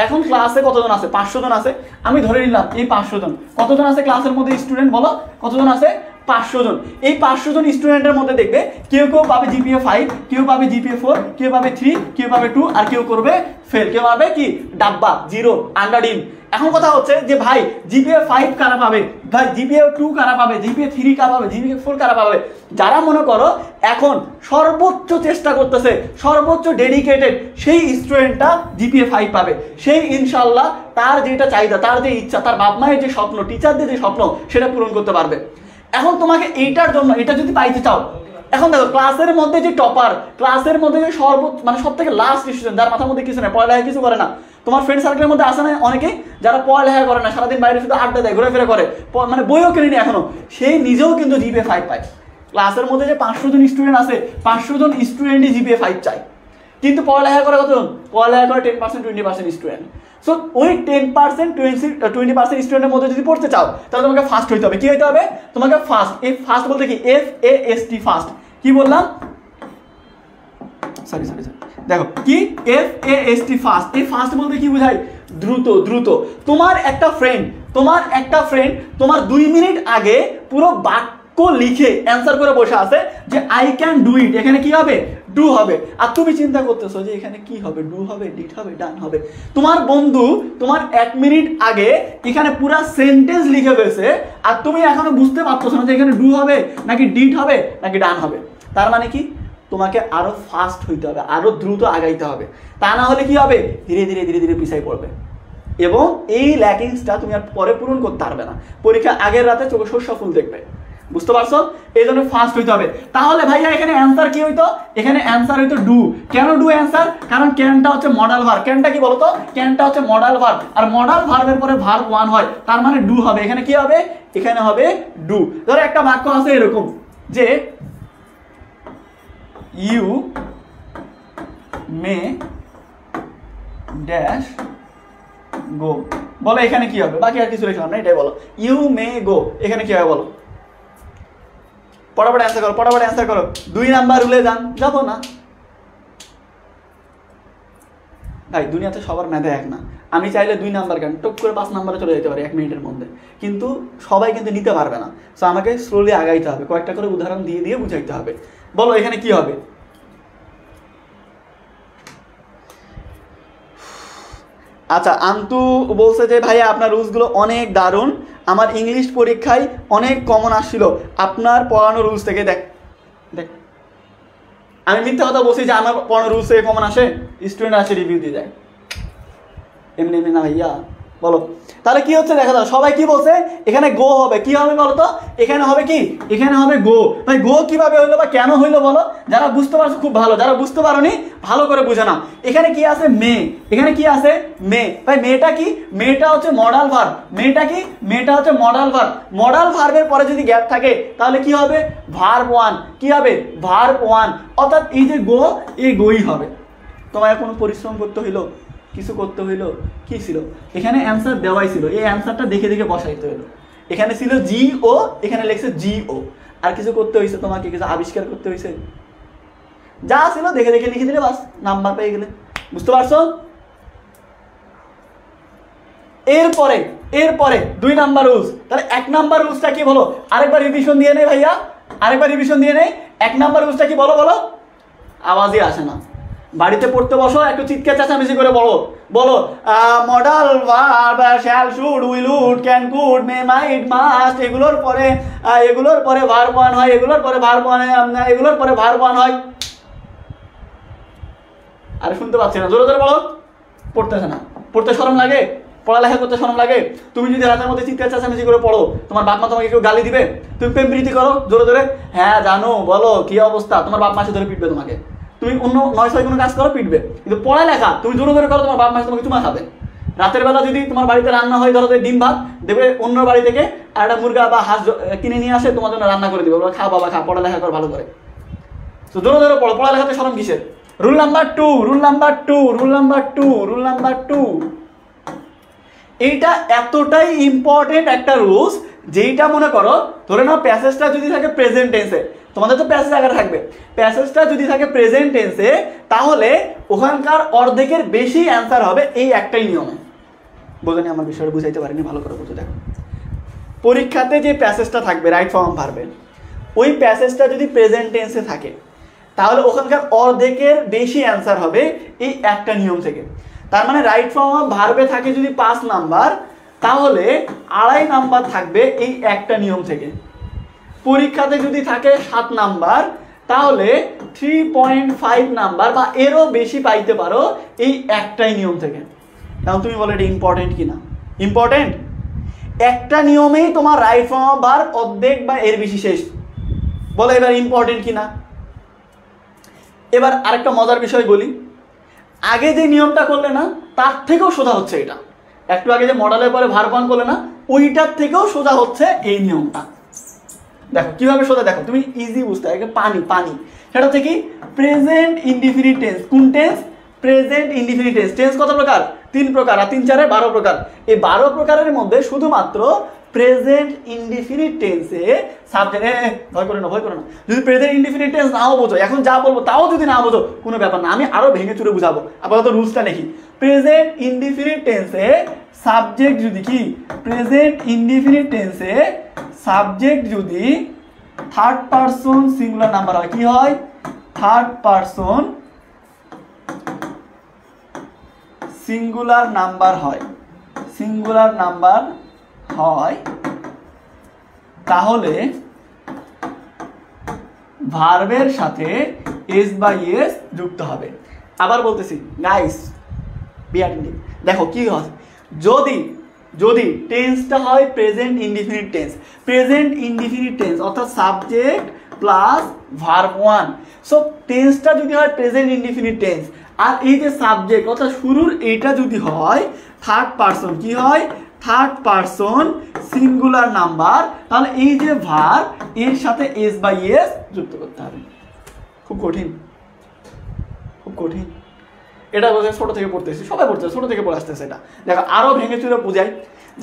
এখন ক্লাসে কতজন আছে? 500 জন আছে। আমি ধরে নিলাম এই 500 জন, কতজন আছে ক্লাসের মধ্যে স্টুডেন্ট বলো, কতজন আছে? 500 জন। এই 500 জন স্টুডেন্টের মধ্যে দেখবে কেউ কেউ পাবে জিপিএ 5, কেউ পাবে জিপিএ 4, কেউ পাবে 3, কেউ পাবে 2, আর কেউ করবে ফেল, কেউ পাবে কি ডাব্বা, 0, আন্ডারডিন। এখন কথা হচ্ছে যে ভাই জিপিএ 5 কারা পাবে, ভাই জিপিএ 2 কারা পাবে, জিপিএ 3 কারা পাবে, জিপিএ 4 কারা পাবে? যারা মনে করো এখন সর্বোচ্চ চেষ্টা করতেছে, সর্বোচ্চ ডেডিকেটেড, সেই স্টুডেন্টটা জিপিএ 5 পাবে। সেই ইনশাল্লাহ তার যেটা চাহিদা, তার যে ইচ্ছা, তার বাপ মায়ের যে স্বপ্ন, টিচারদের যে স্বপ্ন, সেটা পূরণ করতে পারবে। এখন তোমাকে এইটার জন্য, এটা যদি পাইতে চাও, এখন দেখো ক্লাসের মধ্যে যে টপার, ক্লাসের মধ্যে যে মানে সব থেকে লাস্ট স্টুডেন্ট, যার মাথার মধ্যে কিছু নেই, পড়ালেখা কিছু করে না। তোমার ফ্রেন্ড সার্কেলের মধ্যে আসে না অনেকে যারা পড়ালেখা করে না, সারাদিন বাইরে শুধু আড্ডা দেয়, ঘুরেফেরা করে, মানে বইও কেনেনি এখনো, সেই নিজেও কিন্তু জিপিএ 5 পায়। ক্লাসের মধ্যে যে 500 জন স্টুডেন্ট আছে, 500 জন স্টুডেন্টই জিপিএ 5 চায়, কিন্তু পড়ালেখা করে কতজন? পড়ালেখা করে 10%, 20% স্টুডেন্ট। সো ওই 10%, 20% স্টুডেন্টের মধ্যে যদি পড়তে চাও তাহলে তোমাকে ফার্স্ট হইতে হবে। কি হইতে হবে? তোমাকে ফার্স্ট। এই ফার্স্ট বলতে কি? FAST, first. কি বললাম? সরি দেখো কি FAST, ফার্স্ট। এই ফার্স্ট বলতে কি বোঝায়? দ্রুত, দ্রুত। তোমার একটা ফ্রেন্ড তোমার 2 মিনিট আগে পুরো বাক্য লিখে অ্যান্সার করে বসে আছে যে আই ক্যান ডু ইট, এখানে কি হবে? ডু হবে। আর তুমি চিন্তা করতেছো যে এখানে কি হবে? ডু হবে, ডিট হবে, ডান হবে। তোমার বন্ধু তোমার 1 মিনিট আগে এখানে পুরো সেন্টেন্স লিখে ফেলেছে, আর তুমি এখনো বুঝতে পারতেছো না যে এখানে ডু হবে নাকি ডিট হবে নাকি ডান হবে। তার মানে কি? তোমাকে আরো ফাস্ট হইতে হবে, আরো দ্রুত আগাইতে হবে। তা না হলে কি হবে? ধীরে ধীরে ধীরে ধীরে পিছাই পড়বে, এবং এই ল্যাকিংসটা তুমি আর পরে পূরণ করতে পারবে না। পরীক্ষা আগের রাতে চোখে সর্ষা ফুল দেখবে। বুঝতে পারছো? এই জন্য ফাস্ট হইতে হবে। তাহলে ভাইয়া এখানে অ্যান্সার কি হইতো? এখানে অ্যান্সার হইতো ডু। কেন ডু অ্যান্সার? কারণ ক্যানটা হচ্ছে মডাল ভার্ব। ক্যানটা কি বলতো? ক্যানটা হচ্ছে মডাল ভার্ব, আর মডাল ভার্বের পরে ভার্ব 1 হয়, তার মানে ডু হবে। এখানে কি হবে? এখানে হবে ডু। ধরো একটা বাক্য আছে এরকম যে ইউ মে ড্যাশ গো। বলো এখানে কি হবে, বাকি আর কিছু লিখলাম না, এটাই বলো। ইউ মে গো, এখানে কি হবে বলো, পটাপট অ্যান্সার করো, পটাপট অ্যান্সার করো। 2 নাম্বার রুলে যান, যাবো না ভাই, দুনিয়াতে সবার মেধা এক না। আমি চাইলে 2 নাম্বার কেন, টপ করে 5 নাম্বারে চলে যেতে পারি 1 মিনিটের মধ্যে, কিন্তু সবাই কিন্তু নিতে পারবে না। সো আমাকে স্লোলি আগাইতে হবে, কয়েকটা করে উদাহরণ দিয়ে দিয়ে বুঝাইতে হবে। বলো এখানে কি হবে। আচ্ছা, আন্তু বলছে যে ভাইয়া আপনার রুলসগুলো অনেক দারুণ, আমার ইংলিশ পরীক্ষায় অনেক কমন আসছিল আপনার পড়ানো রুলস থেকে। দেখ দেখ, আমি মিথ্যা কথা বলছি যে আমার পড়ানো রুলস থেকে কমন আসে, স্টুডেন্ট আসে রিভিউ দিয়ে যায়, এমনি এমনি না ভাইয়া। বলো তাহলে কি হচ্ছে, দেখা দাও সবাই কি বলছে, এখানে গো হবে। কি হবে বলো তো, এখানে হবে কি, এখানে হবে গো। ভাই গো কিভাবে হইলো বা কেন হইলো বলো, যারা বুঝতে পারছো খুব ভালো, যারা বুঝতে পারোনি ভালো করে বুঝে নাও। এখানে কি আছে মে, এখানে কি আছে মে। ভাই মেটা কি, মেটা হচ্ছে মডাল ভার্ব। মেটা কি, মেটা হচ্ছে মডাল ভার্ব। মডাল ভার্বের পরে যদি গ্যাপ থাকে তাহলে কি হবে, ভার্ব 1। কি হবে, ভার্ব 1। অর্থাৎ এই যে গো, এই গোই হবে। তোমায় কোনো পরিশ্রম করতে হইলো, কিছু করতে হইলো, কি ছিল এখানে অ্যান্সার দেওয়াই ছিল, এই অ্যান্সারটা দেখে দেখে বসাইতে হইলো। এখানে ছিল জি ও, এখানে লিখছে জি ও, আর কিছু করতে হয়েছে তোমাকে, কিছু আবিষ্কার করতে হয়েছে, যা ছিল দেখে দেখে লিখে দিলে বাস, নাম্বার পেয়ে গেলে। বুঝতে পারছো। এরপরে এরপরে 2 নাম্বার রুলস। তাহলে 1 নাম্বার রুলসটা কি বলো, আরেকবার রিভিশন দিয়ে নেই ভাইয়া, আরেকবার রিভিশন দিয়ে নেই। 1 নাম্বার রুলসটা কি বলো, বলো, আওয়াজই আসে না, বাড়িতে পড়তে বসো একটু চিৎকার চেঁচামেচি করে বলো। বলো modal verb shall should will would can could may might must, এগুলোর পরে ভার্ব 1 হয়, এগুলোর পরে ভার্ব 1 হয়, এগুলোর পরে ভার্ব 1 হয়। আরে শুনতে পাচ্ছি না, জোরে জোরে বলো। পড়তেছে না, পড়তে শরম লাগে, পড়ালেখা করতে শরম লাগে। তুমি যদি রাতের মধ্যে চিৎকার চেঁচামেচি করে পড়ো, তোমার বাপ মা তোমাকে কেউ গালি দিবে? তুমি প্রেম প্রীতি করো জোরে জোরে, হ্যাঁ জানো, বলো কি অবস্থা, তোমার বাপ মাসে ধরে পিটবে তোমাকে। তুমি অন্য 9 কোনো কাজ করো, পিটবে। কিন্তু পড়ালেখা তুমি জোরে জোরে করো, তোমার বাপ মাসে তোমাকে চুমা খাবে। রাতের বেলা যদি তোমার বাড়িতে রান্না হয়, ধরো ডিম ভাত দেবে, অন্য বাড়ি থেকে আর একটা মুরগা বা হাঁস কিনে নিয়ে আসে, তোমার জন্য রান্না করে দিবে, খা বাবা খা, পড়ালেখা কর ভালো করে। তো জোরে জোরে পড়ো, পড়ালেখাতে শরম কিসের। Rule number 2, rule number 2, rule number 2, rule number 2। এইটা এতটাই ইম্পর্টেন্ট একটা রুলস, যেইটা মনে করো, ধরে নাও প্যাসেজটা যদি থাকে প্রেজেন্ট টেন্সে, তোমাদের তো প্যাসেজ আগে থাকবে, প্যাসেজটা যদি থাকে প্রেজেন্ট টেন্সে, তাহলে ওখানকার অর্ধেকের বেশি অ্যান্সার হবে এই একটাই নিয়মে। বোঝেনি আমার বিষয়টা, বুঝাইতে পারিনি, ভালো করে বুঝে দেখো। পরীক্ষাতে যে প্যাসেজটা থাকবে রাইট ফর্ম ভার্বের, ওই প্যাসেজটা যদি প্রেজেন্ট টেন্সে থাকে, তাহলে ওখানকার অর্ধেকের বেশি অ্যান্সার হবে এই একটা নিয়ম থেকে। তার মানে রাইট ফর্ম অফ ভার্বে থাকে যদি 5 নাম্বার, তাহলে 2.5 নাম্বার থাকবে এই একটা নিয়ম থেকে। পরীক্ষাতে যদি থাকে 7 নাম্বার, তাহলে 3.5 নাম্বার বা এরও বেশি পাইতে পারো এই একটাই নিয়ম থেকে। এখন তুমি বলো এটা ইম্পর্টেন্ট কিনা। ইম্পর্টেন্ট। একটা নিয়মেই তোমার রাইট ফর্ম অফ ভার্ব অর্ধেক বা এর বেশি শেষ। বলো এবার ইম্পর্টেন্ট কিনা। এবার আরেকটা মজার বিষয় বলি, আগে যে নিয়মটা করলে না, তার থেকেও সোজা হচ্ছে এটা। একটু আগে যে মডেলের পরে ভার্ব 1 করলে না, ওইটার থেকেও সোজা হচ্ছে এই নিয়মটা। দেখো কিভাবে সোজা, দেখো তুমি ইজি বুঝতে হবে। পানি পানি, সেটা হচ্ছে কি, প্রেজেন্ট ইনডিফিনিট টেন্স। কোন tense? Present indefinite tense. Tense কত প্রকার? 3 প্রকার, আর 3 4 12 প্রকার। এই 12 প্রকারের মধ্যে শুধুমাত্র প্রেজেন্ট ইনডিফিনিট টেন্সে সাবজেক্ট, ভয় করে না, ভয় করে না। যদি প্রেজেন্ট ইনডিফিনিট টেন্স নাও বোঝো, এখন যা বলবো তাও যদি না বোঝো, কোনো ব্যাপার না, আমি আরো ভেঙে চুরে বুঝাবো। আপাতত রুলসটা দেখি। প্রেজেন্ট ইনডিফিনিট টেন্সে সাবজেক্ট যদি কি, প্রেজেন্ট ইনডিফিনিট টেন্সে সাবজেক্ট যদি থার্ড পারসন সিঙ্গুলার নাম্বার হয়, কি হয়? থার্ড পারসন সিঙ্গুলার নাম্বার হয়, সিঙ্গুলার নাম্বার হয়, তাহলে ভার্বের সাথে এস বাই এস যুক্ত হবে। আবার বলতেছি গাইস, দেখো কি হয়, যদি যদি টেন্সটা হয় present indefinite tense, present indefinite tense অর্থাৎ সাবজেক্ট প্লাস ভার্ব 1, সো টেন্সটা যদি হয় প্রেজেন্ট ইনডিফিনিট টেন্স, আর এই যে সাবজেক্ট অর্থাৎ শুরুর এইটা যদি হয় থার্ড পারসন, কি হয়? থার্ড পারসন সিঙ্গুলার নাম্বার, তাহলে এই যে ভার্ব এর সাথে এস বাই এস যুক্ত করতে হবে। খুব কঠিন, খুব কঠিন। এটা বোঝে ছোটো থেকে পড়তেছি, সবাই পড়তেছে, ছোটো থেকে পড়ে আসতেছে। এটা দেখো আরও ভেঙে চুরে বোঝাই।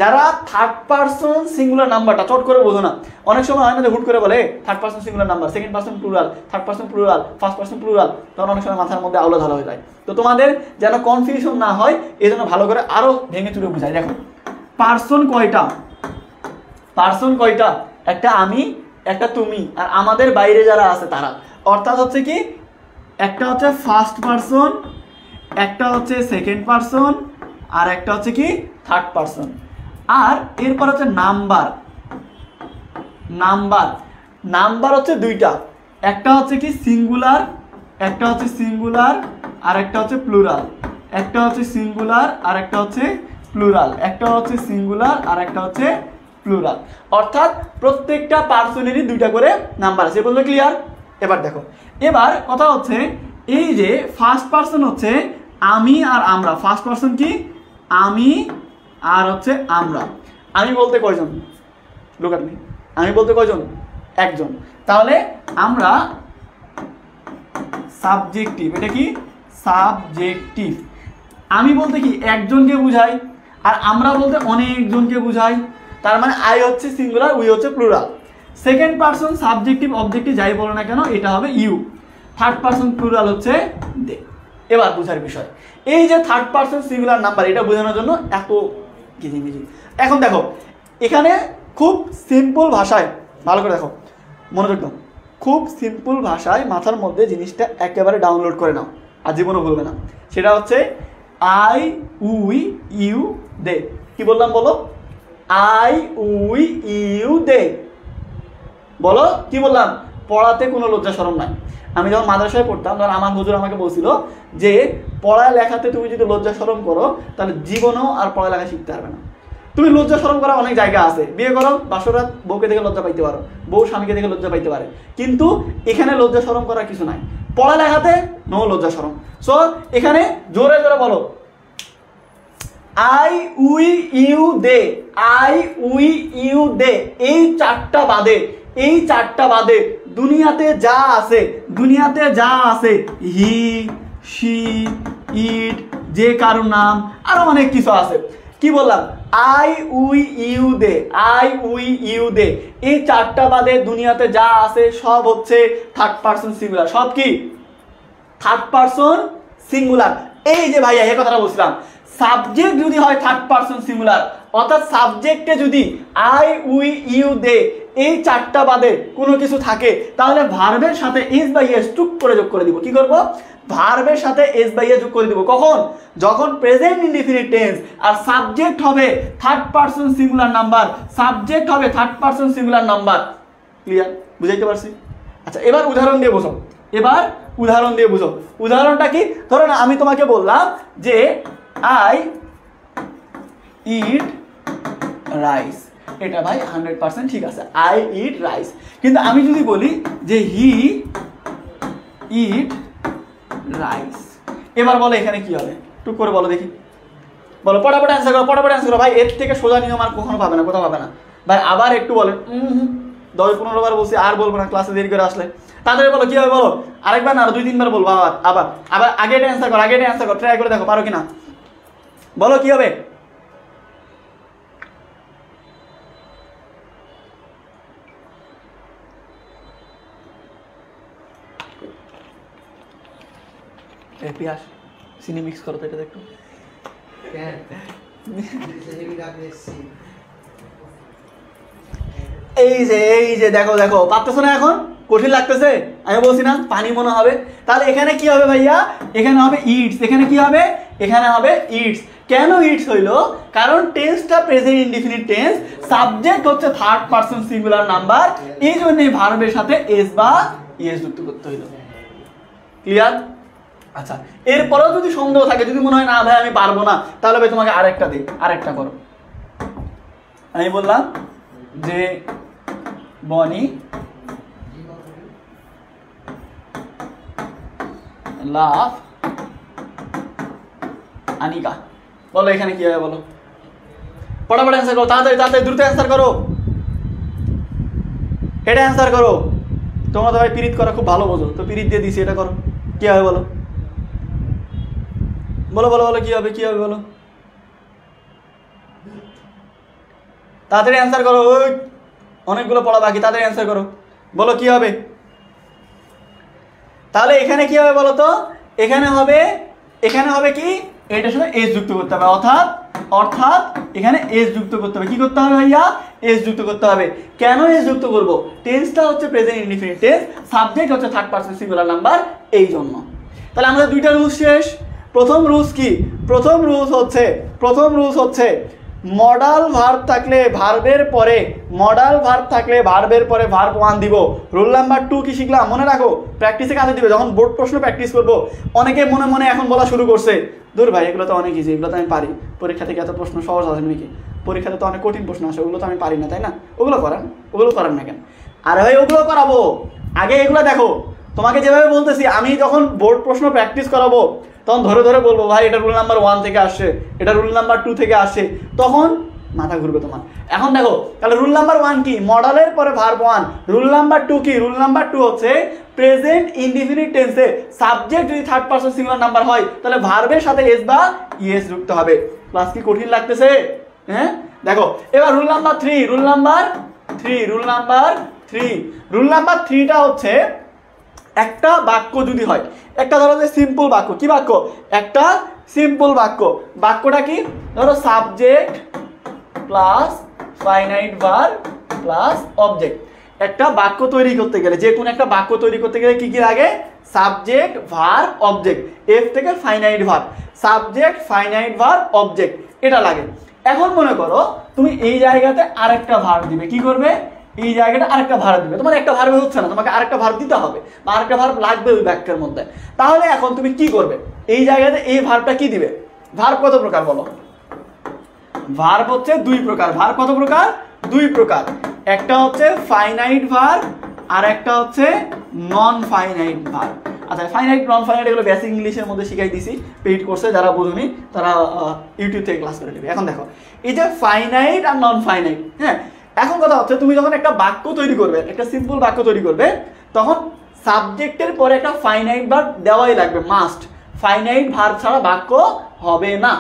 যারা থার্ড পার্সন সিঙ্গুলার নাম্বারটা চট করে বোঝো না, অনেক সময় হয় না যে হুট করে বলে third person singular number, second person plural, third person plural, first person plural, তখন অনেক সময় মাথার মধ্যে আউলা ধারা হয়ে যায়। তো তোমাদের যেন কনফিউশন না হয় এই জন্য ভালো করে আরও ভেঙে চুরে বোঝাই। দেখো পার্সন কয়টা, পার্সন কয়টা, একটা আমি, একটা তুমি, আর আমাদের বাইরে যারা আছে তারা। অর্থাৎ হচ্ছে কি, একটা হচ্ছে ফার্স্ট পার্সন, একটা হচ্ছে সেকেন্ড পার্সন, আর একটা হচ্ছে কি থার্ড পার্সন। আর এরপর হচ্ছে নাম্বার। নাম্বার নাম্বার হচ্ছে দুইটা, একটা হচ্ছে কি সিঙ্গুলার, একটা হচ্ছে সিঙ্গুলার, আর একটা হচ্ছে প্লুরাল। একটা হচ্ছে সিঙ্গুলার আর একটা হচ্ছে প্লুরাল, একটা হচ্ছে সিঙ্গুলার আর একটা হচ্ছে প্লুরাল। অর্থাৎ প্রত্যেকটা পার্সনেরই দুইটা করে নাম্বার আছে। বললো ক্লিয়ার? এবার দেখো, এবার কথা হচ্ছে এই যে ফার্স্ট পার্সন হচ্ছে আমি আর আমরা। ফার্স্ট পার্সন কি? আমি আর হচ্ছে আমরা। আমি বলতে কয়জন? Look at me. আমি বলতে কয়জন? একজন। তাহলে আমরা সাবজেক্টিভ, এটা কি সাবজেক্টিভ। আমি বলতে কি একজনকে বুঝাই, আর আমরা বলতে অনেকজনকে বুঝাই। তার মানে আই হচ্ছে সিঙ্গুলার, উই হচ্ছে plural. Second person subjective objective যাই বলো না কেন এটা হবে ইউ। থার্ড পার্সন প্লুরাল হচ্ছে দে। এবার বুঝার বিষয়, এই যে থার্ড পার্সন সিঙ্গুলার নাম্বার এটা বোঝানোর জন্য এত গিজিমিজি। এখন দেখো এখানে খুব সিম্পল ভাষায়, ভালো করে দেখো, মনোযোগ দাও, খুব সিম্পল ভাষায় মাথার মধ্যে জিনিসটা একেবারে ডাউনলোড করে নাও, আর জীবনও ভুলবে না। সেটা হচ্ছে আই উই ইউ দে। কি বললাম বলো? আই উই ইউ দে। বলো কি বললাম? পড়াতে কোনো লজ্জা শরম নাই। আমি যখন মাদ্রাসায় পড়তাম তখন আমার হুজুর আমাকে বলছিল যে পড়ালেখাতে তুমি যদি লজ্জা শরম করো তাহলে জীবনেও আর পড়ালেখা শিখতে পারবে না। তুমি লজ্জা শরম করা অনেক জায়গা আছে, বিয়ে করো, বাসরাত, বউকে দেখে লজ্জা পাইতে পারো, বউ স্বামীকে দেখে লজ্জা পাইতে পারে, কিন্তু এখানে লজ্জা শরম করার কিছু নাই। পড়ালেখাতে নো লজ্জা শরম। সো এখানে জোরে জোরে বলো I we you they, I we you they. এই চারটা বাদে, এই চারটা বাদে দুনিয়াতে যা আছে, দুনিয়াতে যা আছে, হি, শি, ইট, যে কারো নাম, আরো অনেক কিছু আছে। কি বললাম? I we you they, I we you they. এই চারটা বাদে দুনিয়াতে যা আছে সব হচ্ছে থার্ড পার্সন সিঙ্গুলার। সব কি থার্ড পার্সন সিঙ্গুলার। এই যে ভাইয়া এই কথাটা বলছিলাম, সাবজেক্ট যদি হয় থার্ড পার্সন সিঙ্গুলার, অর্থাৎ সাবজেক্টে যদি আই উই ইউ দে এই চারটা বাদে কোনো কিছু থাকে তাহলে ভার্বের সাথে এস বাই এস টুক করে যোগ করে দিব। কি করব? ভার্বের সাথে এস বাই এস যোগ করে দিব। কখন? যখন প্রেজেন্ট ইনডিফিনিট টেন্স আর সাবজেক্ট হবে third person singular number, subject হবে third person singular number. Clear? বুঝাইতে পারছি? আচ্ছা এবার উদাহরণ দিয়ে বোঝো, এবার উদাহরণ দিয়ে বুঝো। উদাহরণটা কি? ধরো না আমি তোমাকে বললাম যে আই ইট রাইস। এটা ভাই 100% ঠিক আছে, আই ইট রাইস। কিন্তু আমি যদি বলি যে হি ইট রাইস, এবার বলো এখানে কি হবে? টুক করে বলো দেখি, বলো, পটাপট অ্যান্সার করো, পটাপট অ্যান্সার করো ভাই। এর থেকে সোজা নিয়ম আর কখনো পাবে না, কোথাও পাবে না ভাই। আবার একটু বলেন, 10-15 বার বলছি, আর বলবো না, ক্লাসে দেরি করে আসলে। তাড়াতাড়ি বলো কি হবে বলো, আরেকবার না, 2-3 বার বলবো। আবার আবার আবার আগে এটা অ্যান্সার করো, আগে এটা অ্যান্সার করো, ট্রাই করে দেখো পারো কিনা। বলো কি হবে? পিয়াস চিনি মিক্স করো তো এটা একটু। এই যে দেখো দেখো, পারতেছো না এখন? কঠিন লাগতেছে? আমি বলছি না পানি মনে হবে। তাহলে এখানে কি হবে ভাইয়া? এখানে হবে ইটস। এখানে কি হবে? এখানে হবে ইটস। কেন ইটস হইলো? কারণ টেন্সটা প্রেজেন্ট ইনডিফিনিট টেন্স, সাবজেক্ট হচ্ছে থার্ড পার্সন সিঙ্গুলার নাম্বার, এই জন্যই ভার্বের সাথে এস বা ইএস যুক্ত করতে হইলো। ক্লিয়ার? আচ্ছা এরপরেও যদি সন্দেহ থাকে, যদি মনে হয় না ভাই আমি পারবো না, তাহলে ভাই তোমাকে আরেকটা দিই, আরেকটা করো। আমি বললাম যে বনি লাভ আনিকা। বলো এখানে কি হবে বলো, ফটাফট অ্যান্সার করো, তাড়াতাড়ি তাড়াতাড়ি দ্রুত অ্যান্সার করো, এটা অ্যান্সার করো। তোমরা তো ভাই পিরিত করা খুব ভালো বোঝো, তো পিরিত দিয়ে দিছি, এটা করো। কি হবে বলো বলো বলো বলো, কি হবে কি হবে বলো, তাড়াতাড়ি অ্যান্সার করো। ওই অনেকগুলো পড়া বাকি, তাড়াতাড়ি অ্যান্সার করো, বলো কি হবে। তাহলে এখানে কি হবে বলো তো, এখানে হবে কি, এটার সাথে এস যুক্ত করতে হবে, অর্থাৎ এখানে এস যুক্ত করতে হবে। কি করতে হবে ভাইয়া, এস যুক্ত করতে হবে। কেন এস যুক্ত করব, টেন্সটা হচ্ছে প্রেজেন্ট ইনডিফিনিট টেন্স, সাবজেক্ট হচ্ছে থার্ড পারসন সিঙ্গুলার নাম্বার, এই জন্য। তাহলে আমাদের দুইটা রুলস শেষ। প্রথম রুলস কি, প্রথম রুলস হচ্ছে মডাল ভার্ব থাকলে ভার্বের পরে ভার্ব 1 দিব। রুল নাম্বার 2 কি শিখলাম মনে রাখো, প্র্যাকটিসে কাজে দিবে, যখন বোর্ড প্রশ্ন প্র্যাকটিস করবো। অনেকে মনে মনে এখন বলা শুরু করছে, দূর ভাই এগুলো তো অনেক ইজি, এগুলো তো আমি পারি, পরীক্ষা থেকে এত প্রশ্ন সহজ আসে নাকি, পরীক্ষাতে তো অনেক কঠিন প্রশ্ন আসে, ওগুলো তো আমি পারি না, তাই না? ওগুলো করান না কেন? আরে ভাই ওগুলো করাবো, আগে এগুলো দেখো। তোমাকে যেভাবে বলতেছি, আমি যখন বোর্ড প্রশ্ন প্র্যাকটিস করাবো তখন ধরে ধরে বলবো ভাই এটা রুল নাম্বার 1 থেকে আসছে, এটা রুল নাম্বার 2 থেকে আসছে, তখন মাথা ঘুরবে তোমার। এখন দেখো, তাহলে রুল নাম্বার 1 কি, মডালের পরে ভার্ব 1। রুল নাম্বার 2 কি, রুল নাম্বার 2 হচ্ছে প্রেজেন্ট ইনডিফিনিট টেন্সে সাবজেক্ট যদি থার্ড পারসন সিঙ্গুলার নাম্বার হয় তাহলে ভার্বের সাথে এস বা ইএস যুক্ত হবে। ক্লাস কি কঠিন লাগতেছে? হ্যাঁ দেখো, এবার রুল নাম্বার 3, রুল নাম্বার 3টা হচ্ছে একটা বাক্য যদি হয়, একটা ধরো যে সিম্পল বাক্য, কি বাক্য, একটা সিম্পল বাক্য। বাক্যটা কি, ধরো subject plus finite verb plus object. একটা বাক্য তৈরি করতে গেলে, যে কোনো একটা বাক্য তৈরি করতে গেলে কি কি লাগে, সাবজেক্ট ভার্ব অবজেক্ট, এফ থেকে finite verb, subject finite verb object, এটা লাগে। এখন মনে করো তুমি এই জায়গাতে আরেকটা ভার্ব দিবে, কি করবে, এই জায়গাটা আরেকটা ভার্ব দিবে, তোমার একটা ভার্বে হচ্ছে না, তোমাকে আরেকটা ভার্ব দিতে হবে বা আরেকটা ভার্ব লাগবে ওই বাক্যের মধ্যে। তাহলে এখন তুমি কি করবে, এই জায়গাতে এই ভার্বটা কি দিবে। ভার্ব কত প্রকার বলো, ভার্ব হচ্ছে 2 প্রকার। ভার্ব কত প্রকার, 2 প্রকার। একটা হচ্ছে ফাইনাইট ভার্ব আর একটা হচ্ছে নন ফাইনাইট ভার্ব। আচ্ছা, ফাইনাইট নন ফাইনাইট এগুলো বেসিক ইংলিশের মধ্যে শিখাই দিছি পেইড কোর্সে, যারা বোঝুনি তারা ইউটিউব থেকে ক্লাস করে নেবে। এখন দেখো এই যে ফাইনাইট আর নন ফাইনাইট, হ্যাঁ, এখন কথা হচ্ছে তুমি যখন একটা বাক্য তৈরি করবে, একটা সিম্পল বাক্য তৈরি করবে, তখন সাবজেক্টের পরে একটা ফাইনাইট ভার্ব দেওয়াই লাগবে, মাস্ট। ফাইনাইট ভার্ব ছাড়া বাক্য হবে না।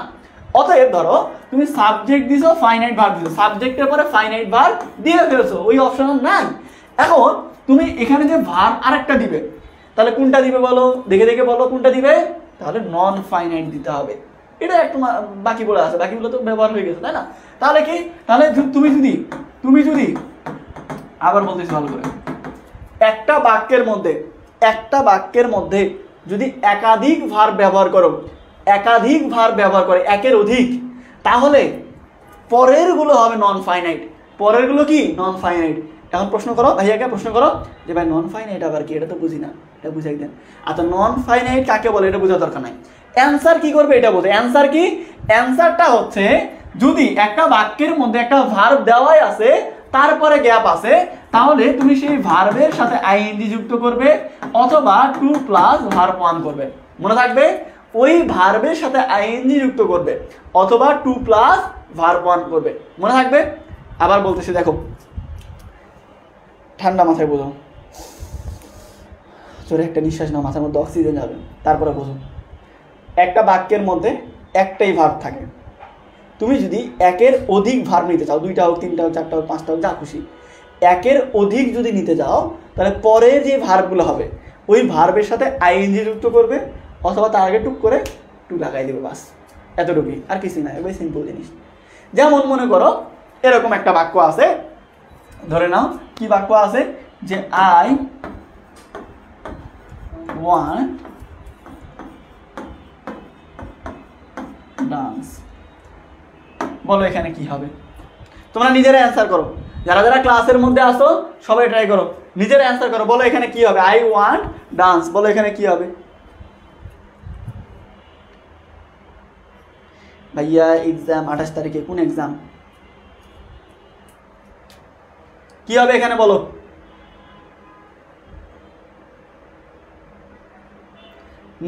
অতএব ধরো তুমি সাবজেক্ট দিছো, ফাইনাইট ভার্ব দিছো, সাবজেক্টের পরে ফাইনাইট ভার্ব দিয়ে ফেলছো, ওই অপশন নাই। এখন তুমি এখানে যে ভার্ব আরেকটা দিবে, তাহলে কোনটা দিবে বলো, দেখে দেখে বলো কোনটা দিবে। তাহলে নন ফাইনাইট দিতে হবে, এটা একটু বাকি বলে আছে, বাকিগুলো তো ব্যবহার হয়ে গেছে, তাই না? তাহলে কি, তাহলে তুমি যদি আবার বলতেছি ভালো করে, একটা বাক্যের মধ্যে যদি একাধিক ভার্ব ব্যবহার করো, একের অধিক, তাহলে পরের গুলো হবে নন ফাইনাইট, পরের গুলো কি নন ফাইনাইট। এখন প্রশ্ন করো ভাইয়াকে, প্রশ্ন করো যে ভাই নন ফাইনাইট আবার কি, এটা তো বুঝি না, এটা বুঝাই দেন। আচ্ছা, নন ফাইনাইট কাকে বলে এটা বোঝার দরকার নাই, অ্যান্সার কি করবে এটা বোঝে। অ্যান্সার কি, অ্যান্সারটা হচ্ছে যদি একটা বাক্যের মধ্যে একটা ভার্ব দেওয়াই আছে, তারপরে গ্যাপ আছে, তাহলে তুমি সেই ভার্বের সাথে আইএনজি যুক্ত করবে অথবা 2 প্লাস ভার্ব 1 করবে। মনে থাকবে, ওই ভার্বের সাথে আইএনজি যুক্ত করবে অথবা 2 প্লাস ভার্ব 1 করবে, মনে থাকবে। আবার বলতেছি, দেখো ঠান্ডা মাথায় বোঝো, চলে একটা নিঃশ্বাস নাও, মাথার মধ্যে অক্সিজেন যাবে, তারপরে বোঝো। একটা বাক্যের মধ্যে একটাই ভার্ব থাকে, তুমি যদি একের অধিক ভার্ব নিতে চাও, 2টা হোক 3টা হোক 4টা হোক 5টা হোক যা খুশি, একের অধিক যদি নিতে চাও, তাহলে পরে যে ভার্বগুলো হবে ওই ভার্বের সাথে আইএনজি যুক্ত করবে অথবা তার আগে টুক করে 2 লাগাই দেবে, বাস এতটুকুই, আর কিছুই না, এবার সিম্পল জিনিস। যেমন মনে করো এরকম একটা বাক্য আছে, ধরে নাও কি বাক্য আছে, যে আই ওয়ান্ট ডান্স, বলো এখানে কি হবে। তোমরা নিজেরা অ্যান্সার করো, যারা যারা ক্লাসের মধ্যে আসো সবাই ট্রাই করো, নিজেরা অ্যান্সার করো, বলো এখানে কি হবে। আই ওয়ান্ট ডান্স, বলো এখানে কি হবে। ভাইয়া এক্সাম 28 তারিখে, কোন এক্সাম, কি হবে এখানে বলো।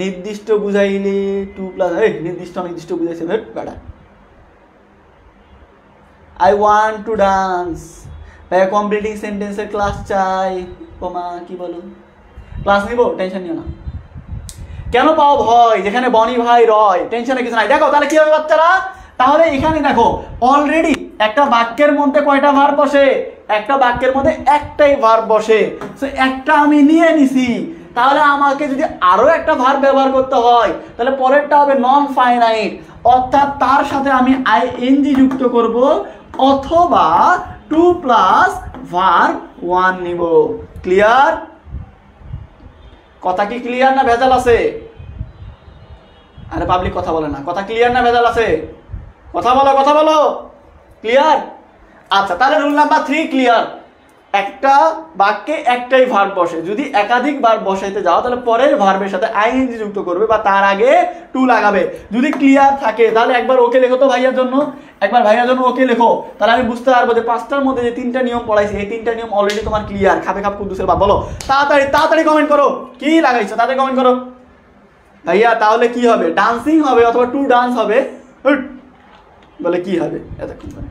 নির্দিষ্ট বুঝাইলে 2 প্লাস, নির্দিষ্ট বুঝাইছে বেটা। I want to dance, ভাইয়া কমপ্লিটিং সেন্টেন্সের ক্লাস চাই, কমা কি বলো, ক্লাস নিব, টেনশন নিও না। কেন পাও ভয় যেখানে বনি ভাই রয়, টেনশনের কিছু নাই। দেখো তাহলে কি হবে বাচ্চারা, তাহলে এখানে দেখো অলরেডি একটা বাক্যের মধ্যে কয়টা ভার্ব বসে, একটা বাক্যের মধ্যে একটাই ভার্ব বসে, সো একটা আমি নিয়ে নিছি। তাহলে আমাকে যদি আরো একটা ভার্ব ব্যবহার করতে হয় তাহলে পরেরটা হবে নন ফাইনাইট, অর্থাৎ তার সাথে আমি আইএনজি যুক্ত করব অথবা 2 প্লাস ভার্ব 1 নিব। ক্লিয়ার? কথা কি ক্লিয়ার না ভেজাল আছে? আরে পাবলিক কথা বলে না, কথা ক্লিয়ার না ভেজাল আছে? কথা বলো, কথা বলো। ক্লিয়ার? আচ্ছা, তাহলে রুল নাম্বার 3 ক্লিয়ার। একটা বাক্যে একটাই ভার্ব বসে, যদি একাধিক ভার্ব বসাইতে যাও তাহলে পরের ভার্বের সাথে আইএনজি যুক্ত করবে বা তার আগে টু লাগাবে। যদি ক্লিয়ার থাকে তাহলে একবার ওকে লেখো তো ভাইয়ার জন্য, একবার ভাইয়ার জন্য ওকে লেখো, তাহলে আমি বুঝতে পারবো যে 5টার মধ্যে যে 3টা নিয়ম পড়াইছি এই 3টা নিয়ম অলরেডি তোমার ক্লিয়ার। খাপে খাপ কুদ্দুসের বাপ বলো তাড়াতাড়ি, তাড়াতাড়ি কমেন্ট করো কি লাগাইছো, তাড়াতাড়ি কমেন্ট করো। ভাইয়া তাহলে কি হবে, ডান্সিং হবে অথবা টু ডান্স হবে, বলে কি হবে এতক্ষণ ধরে?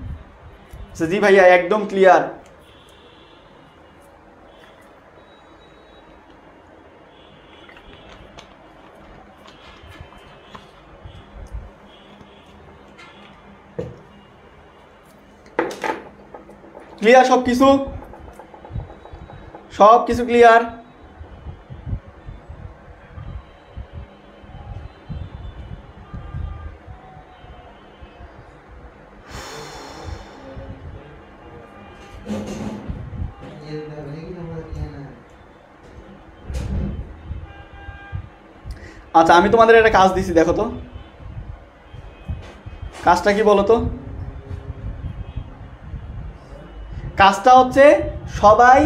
জি ভাইয়া একদম ক্লিয়ার। ক্লিয়ার সব কিছু, সব কিছু ক্লিয়ার? আচ্ছা আমি তোমাদের একটা কাজ দিছি, দেখো তো কাজটা কি বলো তো। কাজটা হচ্ছে সবাই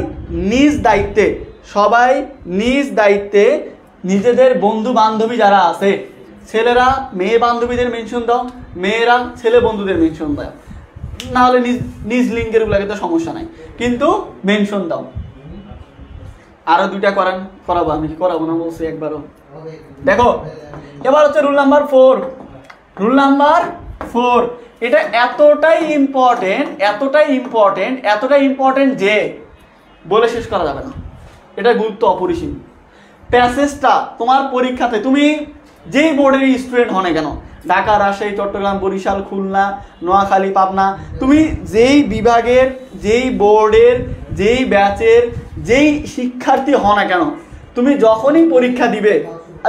নিজ দায়িত্বে, সবাই নিজ দায়িত্বে নিজেদের বন্ধু বান্ধবী যারা আছে, ছেলেরা মেয়ে বান্ধবীদের মেনশন দাও, মেয়েরা ছেলে বন্ধুদের মেনশন দাও, না হলে নিজ নিজ লিঙ্গের গুলাকে তো সমস্যা নাই, কিন্তু মেনশন দাও। আরো 2টা করাবো, আমি করাবো না বলছি একবারও। দেখো এবার হচ্ছে রুল নাম্বার 4। রুল নাম্বার 4 এটা এতটাই ইম্পর্টেন্ট, এতটাই ইম্পর্টেন্ট, এতটাই ইম্পর্টেন্ট যে বলে শেষ করা যাবে না। এটা গুরুত্ব অপরিসীম। প্যাসেজটা তোমার পরীক্ষাতে তুমি যেই বোর্ডের স্টুডেন্ট হও না কেন, ঢাকা, রাজশাহী, চট্টগ্রাম, বরিশাল, খুলনা, নোয়াখালী, পাবনা, তুমি যেই বিভাগের, যেই বোর্ডের, যেই ব্যাচের, যেই শিক্ষার্থী হও না কেন, তুমি যখনই পরীক্ষা দিবে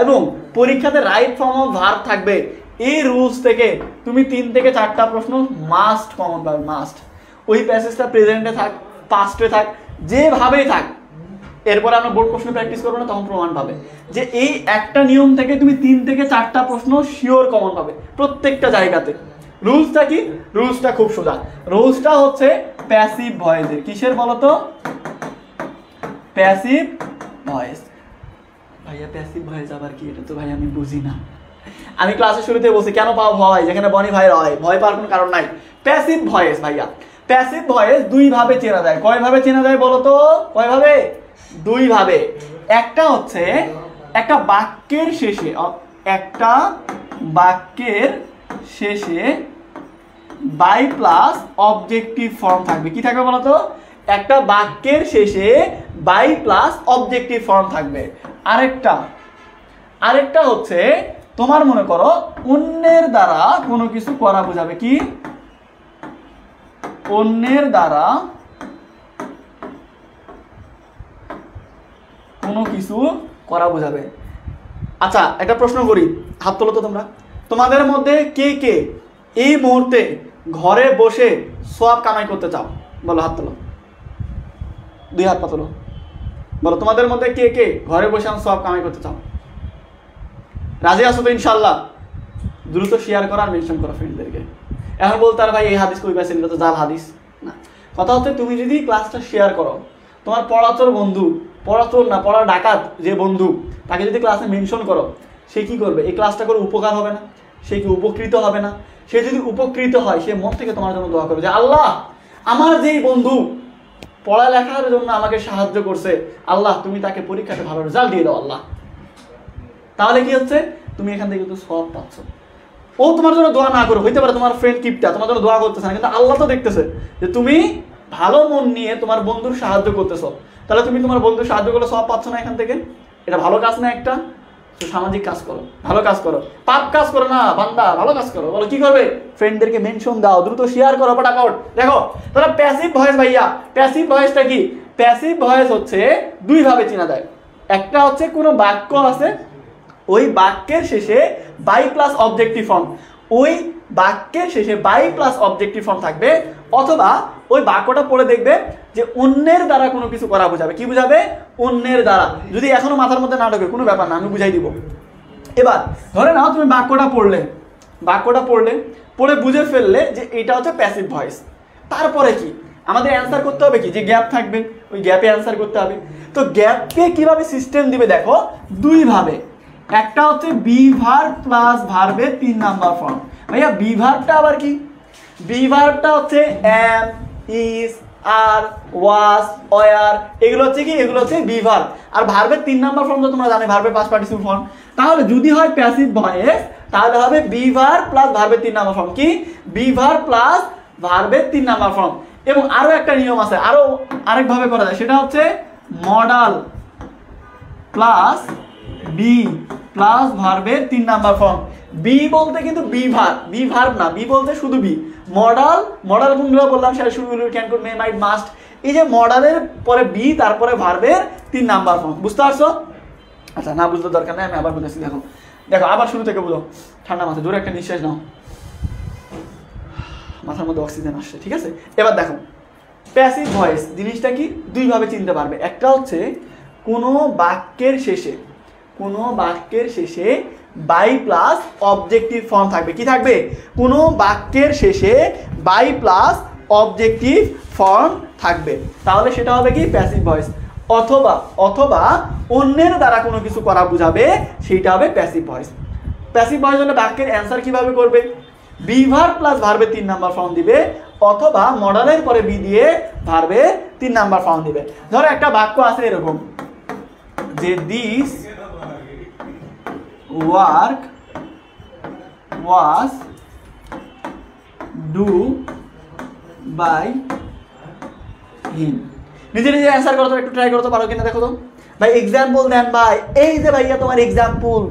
এবং পরীক্ষাতে রাইট ফর্ম অফ ভার্ব থাকবে, এই রুলস থেকে তুমি 3 থেকে 4টা প্রশ্ন মাস্ট কমন পাবে, মাস্ট। ওই প্যাসেজটা প্রেজেন্টে থাক, পাস্টে থাক, যেভাবেই থাক, এরপরে আমরা বোর্ড প্রশ্ন প্র্যাকটিস করবো না, তখন প্রমাণ পাবে যে এই একটা নিয়ম থেকে তুমি 3 থেকে 4টা প্রশ্ন শিওর কমন পাবে প্রত্যেকটা জায়গাতে। রুলসটা কি? রুলসটা খুব সোজা। রুলসটা হচ্ছে প্যাসিভ ভয়েসের। কিসের বলো তো? Passive voice. ভাইয়া প্যাসিভ ভয়েস আবার কি? এটা তো ভাই আমি বুঝি না। আমি ক্লাসের শুরুতে বলছি কেন পাও ভয় যেখানে বনি ভাই রয়, ভয় পাওয়ার কোনো কারণ নাই। প্যাসিভ ভয়েস ভাইয়া, প্যাসিভ ভয়েস 2 ভাবে চেনা যায়। কয় ভাবে চেনা যায় বলো তো? কয় ভাবে? 2 ভাবে। একটা হচ্ছে একটা বাক্যের শেষে, একটা বাক্যের শেষে বাই প্লাস অবজেক্টিভ ফর্ম থাকবে। কি থাকবে বলো তো? একটা বাক্যের শেষে বাই প্লাস অবজেক্টিভ ফর্ম থাকবে। আরেকটা হচ্ছে তোমার মনে করো অন্যের দ্বারা কোনো কিছু করা বোঝাবে। কি? অন্যের দ্বারা কোনো কিছু করা বোঝাবে। আচ্ছা একটা প্রশ্ন করি, হাত তোলো তো তোমরা। তোমাদের মধ্যে কে কে এই মুহূর্তে ঘরে বসে সওয়াব কামাই করতে চাও? বলো, হাত তোলো, 2 হাত পা তোলো। বলো তোমাদের মধ্যে কে কে ঘরে বসে সওয়াব কামাই করতে চাও? রাজি আছো তো ইনশাল্লাহ? দ্রুত শেয়ার করো আর মেনশন করো ফ্রেন্ডদেরকে। এখন বলতে আর ভাই এই হাদিস কই পাইছেন, এটা তো জাল হাদিস। না, কথা হচ্ছে তুমি যদি ক্লাসটা শেয়ার করো, তোমার পড়াচোর বন্ধু, পড়াচোর না পড়া ডাকাত যে বন্ধু, তাকে যদি ক্লাসে মেনশন করো, সে কি করবে? এই ক্লাসটা করে উপকার হবে না? সে কি উপকৃত হবে না? সে যদি উপকৃত হয় সে মন থেকে তোমার জন্য দোয়া করবে যে আল্লাহ আমার যেই বন্ধু পড়ালেখার জন্য আমাকে সাহায্য করছে, আল্লাহ তুমি তাকে পরীক্ষাতে ভালো রেজাল্ট দিয়ে দাও আল্লাহ। তাহলে কি হচ্ছে? তুমি এখান থেকে কিন্তু সওয়াব পাচ্ছ। ও তোমার জন্য দোয়া না করো, হইতে পারে তোমার ফ্রেন্ড কিপটা তোমার জন্য দোয়া করতেছে না, কিন্তু আল্লাহ তো দেখতেছে যে তুমি ভালো মন নিয়ে তোমার বন্ধুর সাহায্য করতেছো। তাহলে তুমি তোমার বন্ধুর সাহায্য করলে সব পাচ্ছ না এখান থেকে? এটা ভালো কাজ না একটা? তো সামাজিক কাজ করো, ভালো কাজ করো, পাপ কাজ করো না বান্দা, ভালো কাজ করো। বলো কি করবে? ফ্রেন্ডদেরকে মেনশন দাও, দ্রুত শেয়ার করো ফটাফট। দেখো তাহলে প্যাসিভ ভয়েস ভাইয়া, প্যাসিভ ভয়েসটা কি? প্যাসিভ ভয়েস হচ্ছে দুই ভাবে চেনা যায়। একটা হচ্ছে কোনো বাক্য আছে, ওই বাক্যের শেষে বাই প্লাস অবজেক্টিভ ফর্ম, ওই বাক্যের শেষে বাই প্লাস অবজেক্টিভ ফর্ম থাকবে, অথবা ওই বাক্যটা পড়ে দেখবে যে অন্যের দ্বারা কোনো কিছু করা বোঝাবে। কি বোঝাবে? অন্যের দ্বারা। যদি এখনো মাথার মধ্যে না ঢোকে কোনো ব্যাপার না, আমি বুঝাই দিব। এবার ধরে নাও তুমি বাক্যটা পড়লে পড়ে বুঝে ফেললে যে এটা হচ্ছে প্যাসিভ ভয়েস। তারপরে কি আমাদের অ্যান্সার করতে হবে? কি যে গ্যাপ থাকবে ওই গ্যাপে অ্যান্সার করতে হবে। তো গ্যাপকে কিভাবে সিস্টেম দিবে দেখো, দুই ভাবে। একটা হচ্ছে বি ভার্ব প্লাস ভার্বের 3 নাম্বার ফর্ম। ভাইয়া বি ভার্বটা আবার কি? বি ভার্বটা হচ্ছে am, is, are, was, were, এগুলো হচ্ছে কি? এগুলো হচ্ছে বি ভার্ব। আর ভার্বের 3 নাম্বার ফর্ম তো তোমরা জানো, ভার্বের পাস্ট পার্টিসিপল ফর্ম। তাহলে যদি হয় প্যাসিভ ভয়েস তাহলে হবে বি ভার্ব প্লাস ভার্বের 3 নাম্বার ফর্ম। কি? বি ভার্ব প্লাস ভার্বের 3 নাম্বার ফর্ম। এবং আরো একটা নিয়ম আছে, আরো আরেকভাবে করা যায়, সেটা হচ্ছে মডাল প্লাস বি প্লাস ভার্বের 3 নাম্বার ফর্ম। বি বলতে কিন্তু বি ভার্ব না, বি বলতে শুধু বি। মডাল কোনগুলো বললাম সেটা শুরু হলো can, could, may, might, must. এই যে মডালের পরে বি তারপরে ভার্বের 3 নাম্বার ফর্ম। বুঝতে পারছো? আচ্ছা, না বুঝতে দরকার নেই, আমি আবার বলতেছি। দেখো আবার শুরু থেকে বলো, ঠান্ডা মাথায় জোরে একটা নিঃশ্বাস নাও, মাথার মধ্যে অক্সিজেন আসছে, ঠিক আছে? এবার দেখো প্যাসিভ ভয়েস জিনিসটা কি দুই ভাবে চিনতে পারবে। একটা হচ্ছে কোনো বাক্যের শেষে বাই প্লাস অবজেক্টিভ ফর্ম থাকবে। কি থাকবে? কোনো বাক্যের শেষে বাই প্লাস অবজেক্টিভ ফর্ম থাকবে, তাহলে সেটা হবে কি? Passive voice. অথবা অন্যের দ্বারা কোনো কিছু করা বোঝাবে, সেইটা হবে প্যাসিভ ভয়েস। প্যাসিভ ভয়েস হলে বাক্যের অ্যান্সার কিভাবে করবে? বি ভার্ব প্লাস ভার্বের 3 নাম্বার ফর্ম দিবে, অথবা মডালের পরে বি দিয়ে ভার্বের 3 নাম্বার ফর্ম দিবে। ধরো একটা বাক্য আছে এরকম যে this work was do by him. নিজে অ্যান্সার করো তো, একটু ট্রাই করতে পারো কিনা দেখো তো। ভাই এক্সাম্পল দেন ভাই, এই যে ভাইয়া তোমার এক্সাম্পল,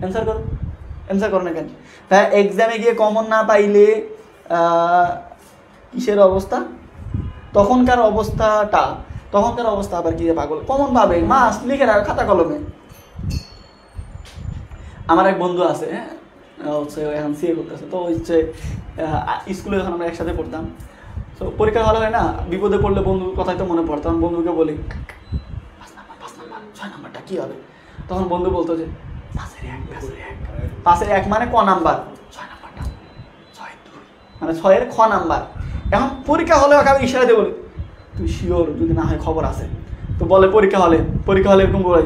অ্যান্সার করো না কেন? হ্যাঁ, এক্সামে গিয়ে কমন না পাইলে কিসের অবস্থা? তখনকার অবস্থা আবার কি পাগল, কমন পাবে মাস্ট লিখে রাখো খাতা কলমে। আমার এক বন্ধু আছে, হ্যাঁ হচ্ছে এখন সিএ করতেছে, তো হচ্ছে স্কুলে যখন আমরা একসাথে পড়তাম, তো পরীক্ষা ভালো হয় না, বিপদে পড়লে বন্ধুর কথাই তো মনে পড়তো। তখন বন্ধুকে বলি 5 নাম্বার 6 নাম্বারটা কি হবে? তখন বন্ধু বলতো যে 5-এর 1 মানে ক নাম্বার? 6 নাম্বারটা 6-2 মানে 6-এর খ নাম্বার। এখন পরীক্ষা হলে ওকে আমি ইশারা দিয়ে বলি তুই শিওর? যদি না হয় খবর আছে। তো বলে পরীক্ষা হলে এরকম বলে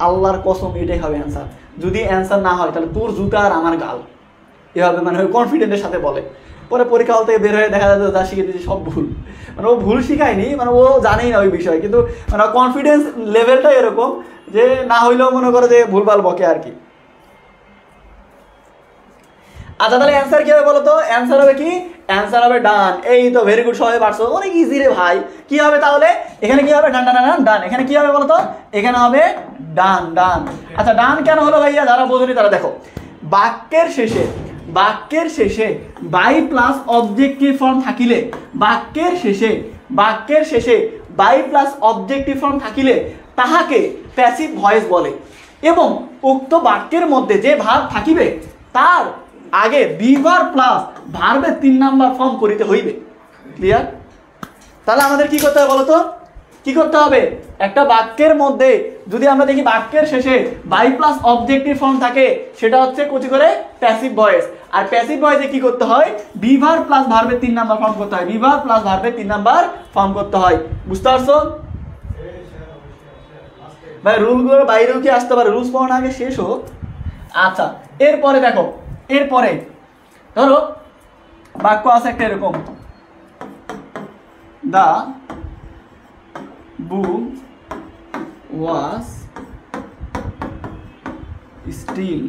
আল্লাহর কসম এটাই হবে অ্যান্সার, যদি অ্যান্সার না হয় তাহলে তোর জুতা আর আমার গাল, এভাবে মানে ওই কনফিডেন্টের সাথে বলে। পরে পরীক্ষা হল থেকে বের হয়ে দেখা যাচ্ছে যা শিখে দিয়েছে সব ভুল, মানে ও ভুল শিখায়নি, মানে ও জানেই না ওই বিষয়ে, কিন্তু মানে কনফিডেন্স লেভেলটা এরকম যে না হইলেও মনে করে যে ভুলভাল বকে আর কি। আচ্ছা তাহলে অ্যান্সার কি হবে বলো তো? অ্যান্সার হবে কি? অ্যান্সার হবে ডান। এই তো ভেরি গুড, সবাই পারছো, অনেক ইজি রে ভাই। কি হবে তাহলে? এখানে কি হবে? ডান। এখানে কি হবে বলো তো? এখানে হবে ডান। আচ্ছা ডান কেন হলো ভাইয়া? যারা বোঝেনি তারা দেখো, বাক্যের শেষে বাই প্লাস অবজেক্টিভ ফর্ম থাকিলে, বাক্যের শেষে বাই প্লাস অবজেক্টিভ ফর্ম থাকিলে তাহাকে প্যাসিভ ভয়েস বলে। এবং উক্ত বাক্যের মধ্যে যে ভার্ব থাকিবে তার আগে বি ভার্ব প্লাস ভার্বের 3 নাম্বার ফর্ম করিতে হইবে। ক্লিয়ার? তাহলে আমাদের কি করতে হবে বলো তো? কি করতে হবে? একটা বাক্যের মধ্যে যদি আমরা দেখি বাক্যের শেষে বাই প্লাস অবজেক্টিভ ফর্ম থাকে, সেটা হচ্ছে কচি করে প্যাসিভ ভয়েস। আর প্যাসিভ ভয়েসে কি করতে হয়? বি ভার্ব প্লাস ভার্বের 3 নাম্বার ফর্ম করতে হয়, বি ভার্ব প্লাস ভার্বের 3 নাম্বার ফর্ম করতে হয়। বুঝতে পারছো ভাই? রুলগুলোর বাইরেও কি আসতে পারে, রুলস পড়ানো আগে শেষ হোক। আচ্ছা এরপরে দেখো, এরপরে ধরো বাক্য আছে একটা এরকম, দা বুক ওয়াজ স্টিল।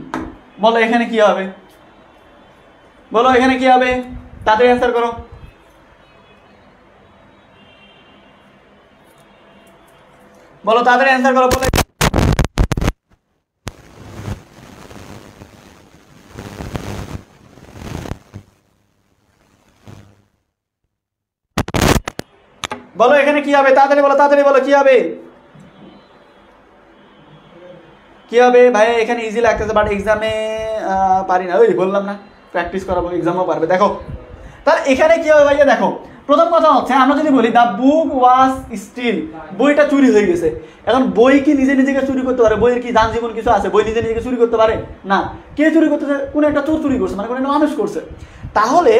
বলো এখানে কি হবে? তাদের অ্যান্সার করো। বলো তাড়াতাড়ি অ্যান্সার করো। বলো বলো এখানে কি হবে, তাড়াতাড়ি বলো, তাড়াতাড়ি বলো কি হবে, কি হবে ভাই? এখানে ইজি লাগতেছে বাট এক্সামে পারি না। ওই বললাম না প্র্যাকটিস করাবো, এক্সামও পারবে। দেখো তাহলে এখানে কি হবে ভাইয়া, দেখো প্রথম কথা হচ্ছে আমরা যদি বলি দ্য বুক ওয়াজ স্টিল, বইটা চুরি হয়ে গেছে। এখন বই কি নিজে নিজেকে চুরি করতে পারে? বইয়ের কি যান জীবন কিছু আছে? বই নিজে নিজেকে চুরি করতে পারে না। কে চুরি করতেছে? কোনো একটা চোর চুরি করছে, মানে কোনো একটা মানুষ করছে। তাহলে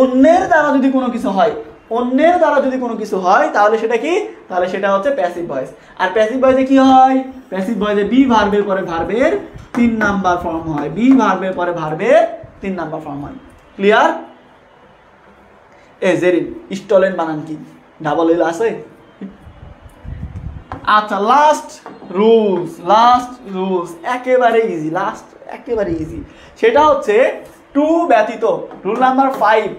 অন্যের দ্বারা যদি কোনো কিছু হয়, অন্যের দ্বারা যদি কোনো কিছু হয় তাহলে সেটা কি? তাহলে সেটা হচ্ছে প্যাসিভ ভয়েস। আর প্যাসিভ ভয়েসে কি হয়? প্যাসিভ ভয়েসে বি ভার্বের পরে ভার্বের 3 নাম্বার ফর্ম হয়। বি ভার্বের পরে ভার্বের 3 নাম্বার ফর্ম হয়। ক্লিয়ার? জেরিন স্টলেন বানান কি? ডাবল এল আছে? আচ্ছা লাস্ট রুলস একেবারে ইজি, লাস্ট একেবারে ইজি। সেটা হচ্ছে টু ব্যতীত, রুল নাম্বার 5,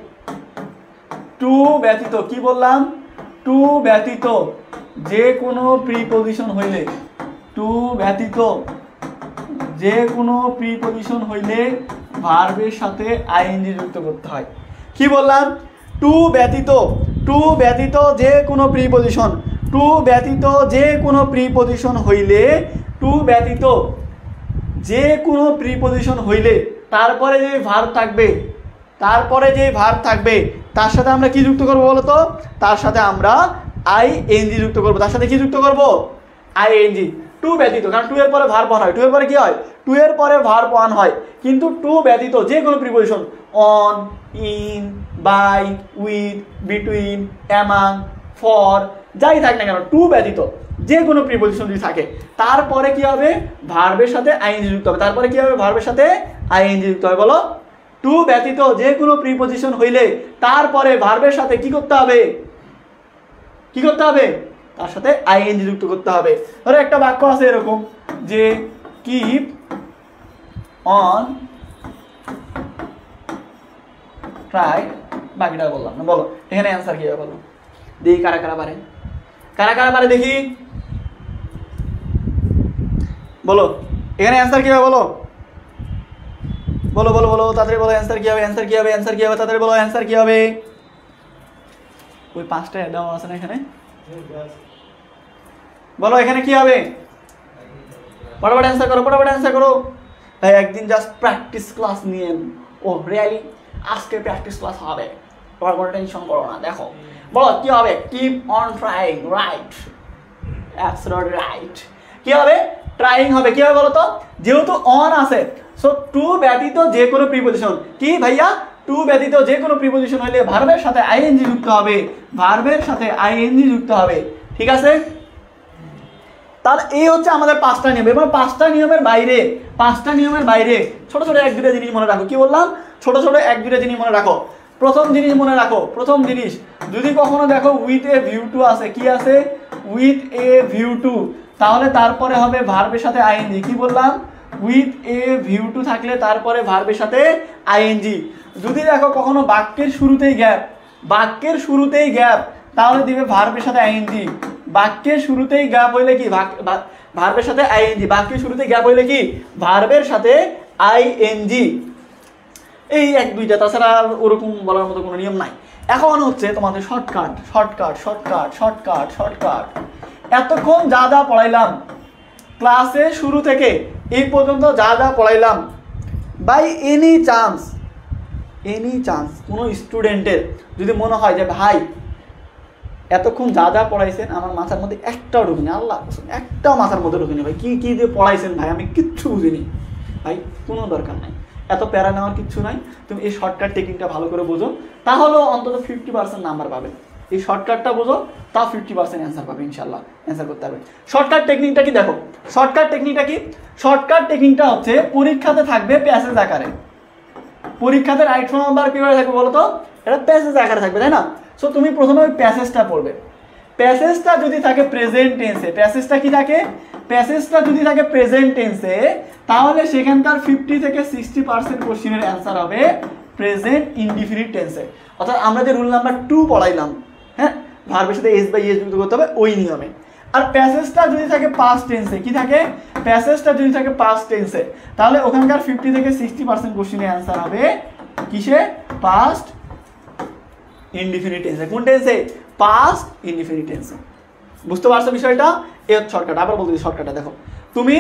টু ব্যতীত কি বললাম? টু ব্যতীত যে কোনো প্রিপজিশন হইলে, টু ব্যতীত যে কোনো প্রিপজিশন হইলে ভার্বের সাথে আইএনজি যুক্ত করতে হয়। কি বললাম? টু ব্যতীত যে কোনো প্রিপজিশন, টু ব্যতীত যে কোনো প্রিপজিশন হইলে, টু ব্যতীত যে কোনো প্রিপজিশন হইলে তারপরে যে ভার্ব থাকবে, তারপরে যে ভার্ব থাকবে তার সাথে আমরা কি যুক্ত করব বলো তো? তার সাথে আমরা আইএনজি যুক্ত করব। তার সাথে কি যুক্ত করব? আইএনজি। টু ব্যতীত, কারণ টু এর পরে ভার্ব 1 হয়। টু এর পরে কি হয়? টু এর পরে ভার্ব 1 হয়। কিন্তু টু ব্যতীত যে কোনো preposition, on, in, by, with, between, among, for, যাই থাক না কেন, টু ব্যতীত যে কোনো প্রিপজিশন যদি থাকে তারপরে কি হবে? ভার্বের সাথে আইএনজি যুক্ত হবে। তারপরে কি হবে? ভার্বের সাথে আইএনজি যুক্ত হবে। বলো টু ব্যতীত যে কোনো প্রিপজিশন হইলে তারপরে ভার্বের সাথে কি করতে হবে? কি করতে হবে? তার সাথে আইএনজি যুক্ত করতে হবে। ধরো একটা বাক্য আছে এরকম যে কিপ অন ট্রাই, বাকিটা বললাম না। বলো এখানে অ্যান্সার কি হবে? বলো দেখি কারা কারা পারে, কারা কারা পারে দেখি। বলো এখানে অ্যান্সার কি হবে? বলো বলো বলো বলো তাড়াতাড়ি বলো অ্যান্সার কি হবে? অ্যান্সার কি হবে? অ্যান্সার কি হবে? তাড়াতাড়ি বলো অ্যান্সার কি হবে? ওই 5টা দেওয়া আছে না এখানে? বলো এখানে কি হবে? ফটাফট অ্যান্সার করো, ফটাফট অ্যান্সার করো। ভাই একদিন জাস্ট প্র্যাকটিস ক্লাস নিয়েন। ও রিয়েলি আজকে প্র্যাকটিস ক্লাস হবে, তোমার কোনো টেনশন করো না। দেখো বলো কি হবে? Keep on trying, right, absolutely right. কি হবে? ট্রাইং হবে। কি হবে বলো তো? যেহেতু অন আছে, সো টু ব্যতীত যে কোনো প্রিপজিশন, কি ভাইয়া? টু ব্যতীত যে কোনো প্রিপজিশন হইলে ভার্বের সাথে আইএনজি যুক্ত হবে, ভার্বের সাথে আইএনজি যুক্ত হবে। ঠিক আছে? তাহলে এই হচ্ছে আমাদের 5টা নিয়ম। এবং 5টা নিয়মের বাইরে, 5টা নিয়মের বাইরে ছোট ছোট 1-2টা জিনিস মনে রাখো। কি বললাম? ছোট ছোট 1-2টা জিনিস মনে রাখো। প্রথম জিনিস মনে রাখো, প্রথম জিনিস যদি কখনো দেখো উইথ এ ভিউ টু আছে, কি আছে? উইথ এ ভিউ টু, তাহলে তারপরে হবে ভার্বের সাথে আইএনজি। কি বললাম? উইথ এ ভিউ টু থাকলে তারপরে ভার্বের সাথে আইএনজি। যদি দেখো কখনো বাক্যের শুরুতেই গ্যাপ, বাক্যের শুরুতেই গ্যাপ, তাহলে দিবে ভার্বের সাথে আইএনজি। বাক্যের শুরুতেই গ্যাপ হইলে কি? ভার্বের সাথে আইএনজি। বাক্যের শুরুতে গ্যাপ হইলে কি? ভার্বের সাথে আইএনজি। এই 1-2টা, তাছাড়া ওরকম বলার মতো কোনো নিয়ম নাই। এখন হচ্ছে তোমাদের shortcut, shortcut, shortcut, shortcut, shortcut. এতক্ষণ যা যা পড়াইলাম ক্লাসে শুরু থেকে এই পর্যন্ত যা যা পড়াইলাম, বাই এনি চান্স কোনো স্টুডেন্টের যদি মনে হয় যে ভাই এতক্ষণ যা যা পড়াইছেন আমার মাথার মধ্যে একটাও ঢুকিনি, আল্লাহ একটাও মাথার মধ্যে ঢুকিনি ভাই, কি কি দিয়ে পড়াইছেন ভাই আমি কিচ্ছু বুঝিনি, ভাই কোনো দরকার নাই, এত প্যারা নেওয়ার কিচ্ছু নাই। তুমি এই শর্টকাট টেকনিকটা ভালো করে বোঝো, তাহলেও অন্তত 50% নাম্বার পাবে। এই শর্টকাটটা বোঝো, তাও 50% অ্যান্সার পাবে, ইনশাল্লাহ অ্যান্সার করতে পারবে। শর্টকাট টেকনিকটা কি দেখো, শর্টকাট টেকনিকটা কি? শর্টকাট টেকনিকটা হচ্ছে পরীক্ষাতে থাকবে প্যাসেজ আকারে। পরীক্ষাতে রাইট ফ্রম নাম্বার কিভাবে থাকবে বলো তো? এটা প্যাসেজ আকারে থাকবে, তাই না? সো তুমি প্রথমে ওই প্যাসেজটা পড়বে। প্যাসেজটা যদি থাকে প্রেজেন্ট টেন্সে, প্যাসেজটা কি থাকে? প্যাসেজটা যদি থাকে প্রেজেন্ট টেন্সে, তাহলে সেখানকার 50 থেকে 60% কোশ্চেনের অ্যান্সার হবে প্রেজেন্ট ইনডিফিনিট টেন্সে। অর্থাৎ আমরা যে রুল নাম্বার 2 পড়াইলাম, হ্যাঁ, ভার্বের সাথে এস বাই এস যুক্ত করতে হবে ওই নিয়মে। আর প্যাসেজটা যদি থাকে পাস্ট টেন্সে, কি থাকে, প্যাসেজটা যদি থাকে পাস্ট টেন্সে, তাহলে ওখানকার 50 থেকে 60% কোশ্চেনের অ্যান্সার হবে কিসে, পাস্ট ইনডিফিনিট টেন্সে। কোন টেন্সে, পাস্ট ইনডিফিনিট টেন্সে। বুঝতে পারছো বিষয়টা? এর শর্টকাট আবার বলতে শর্টকাটটা দেখো, তুমি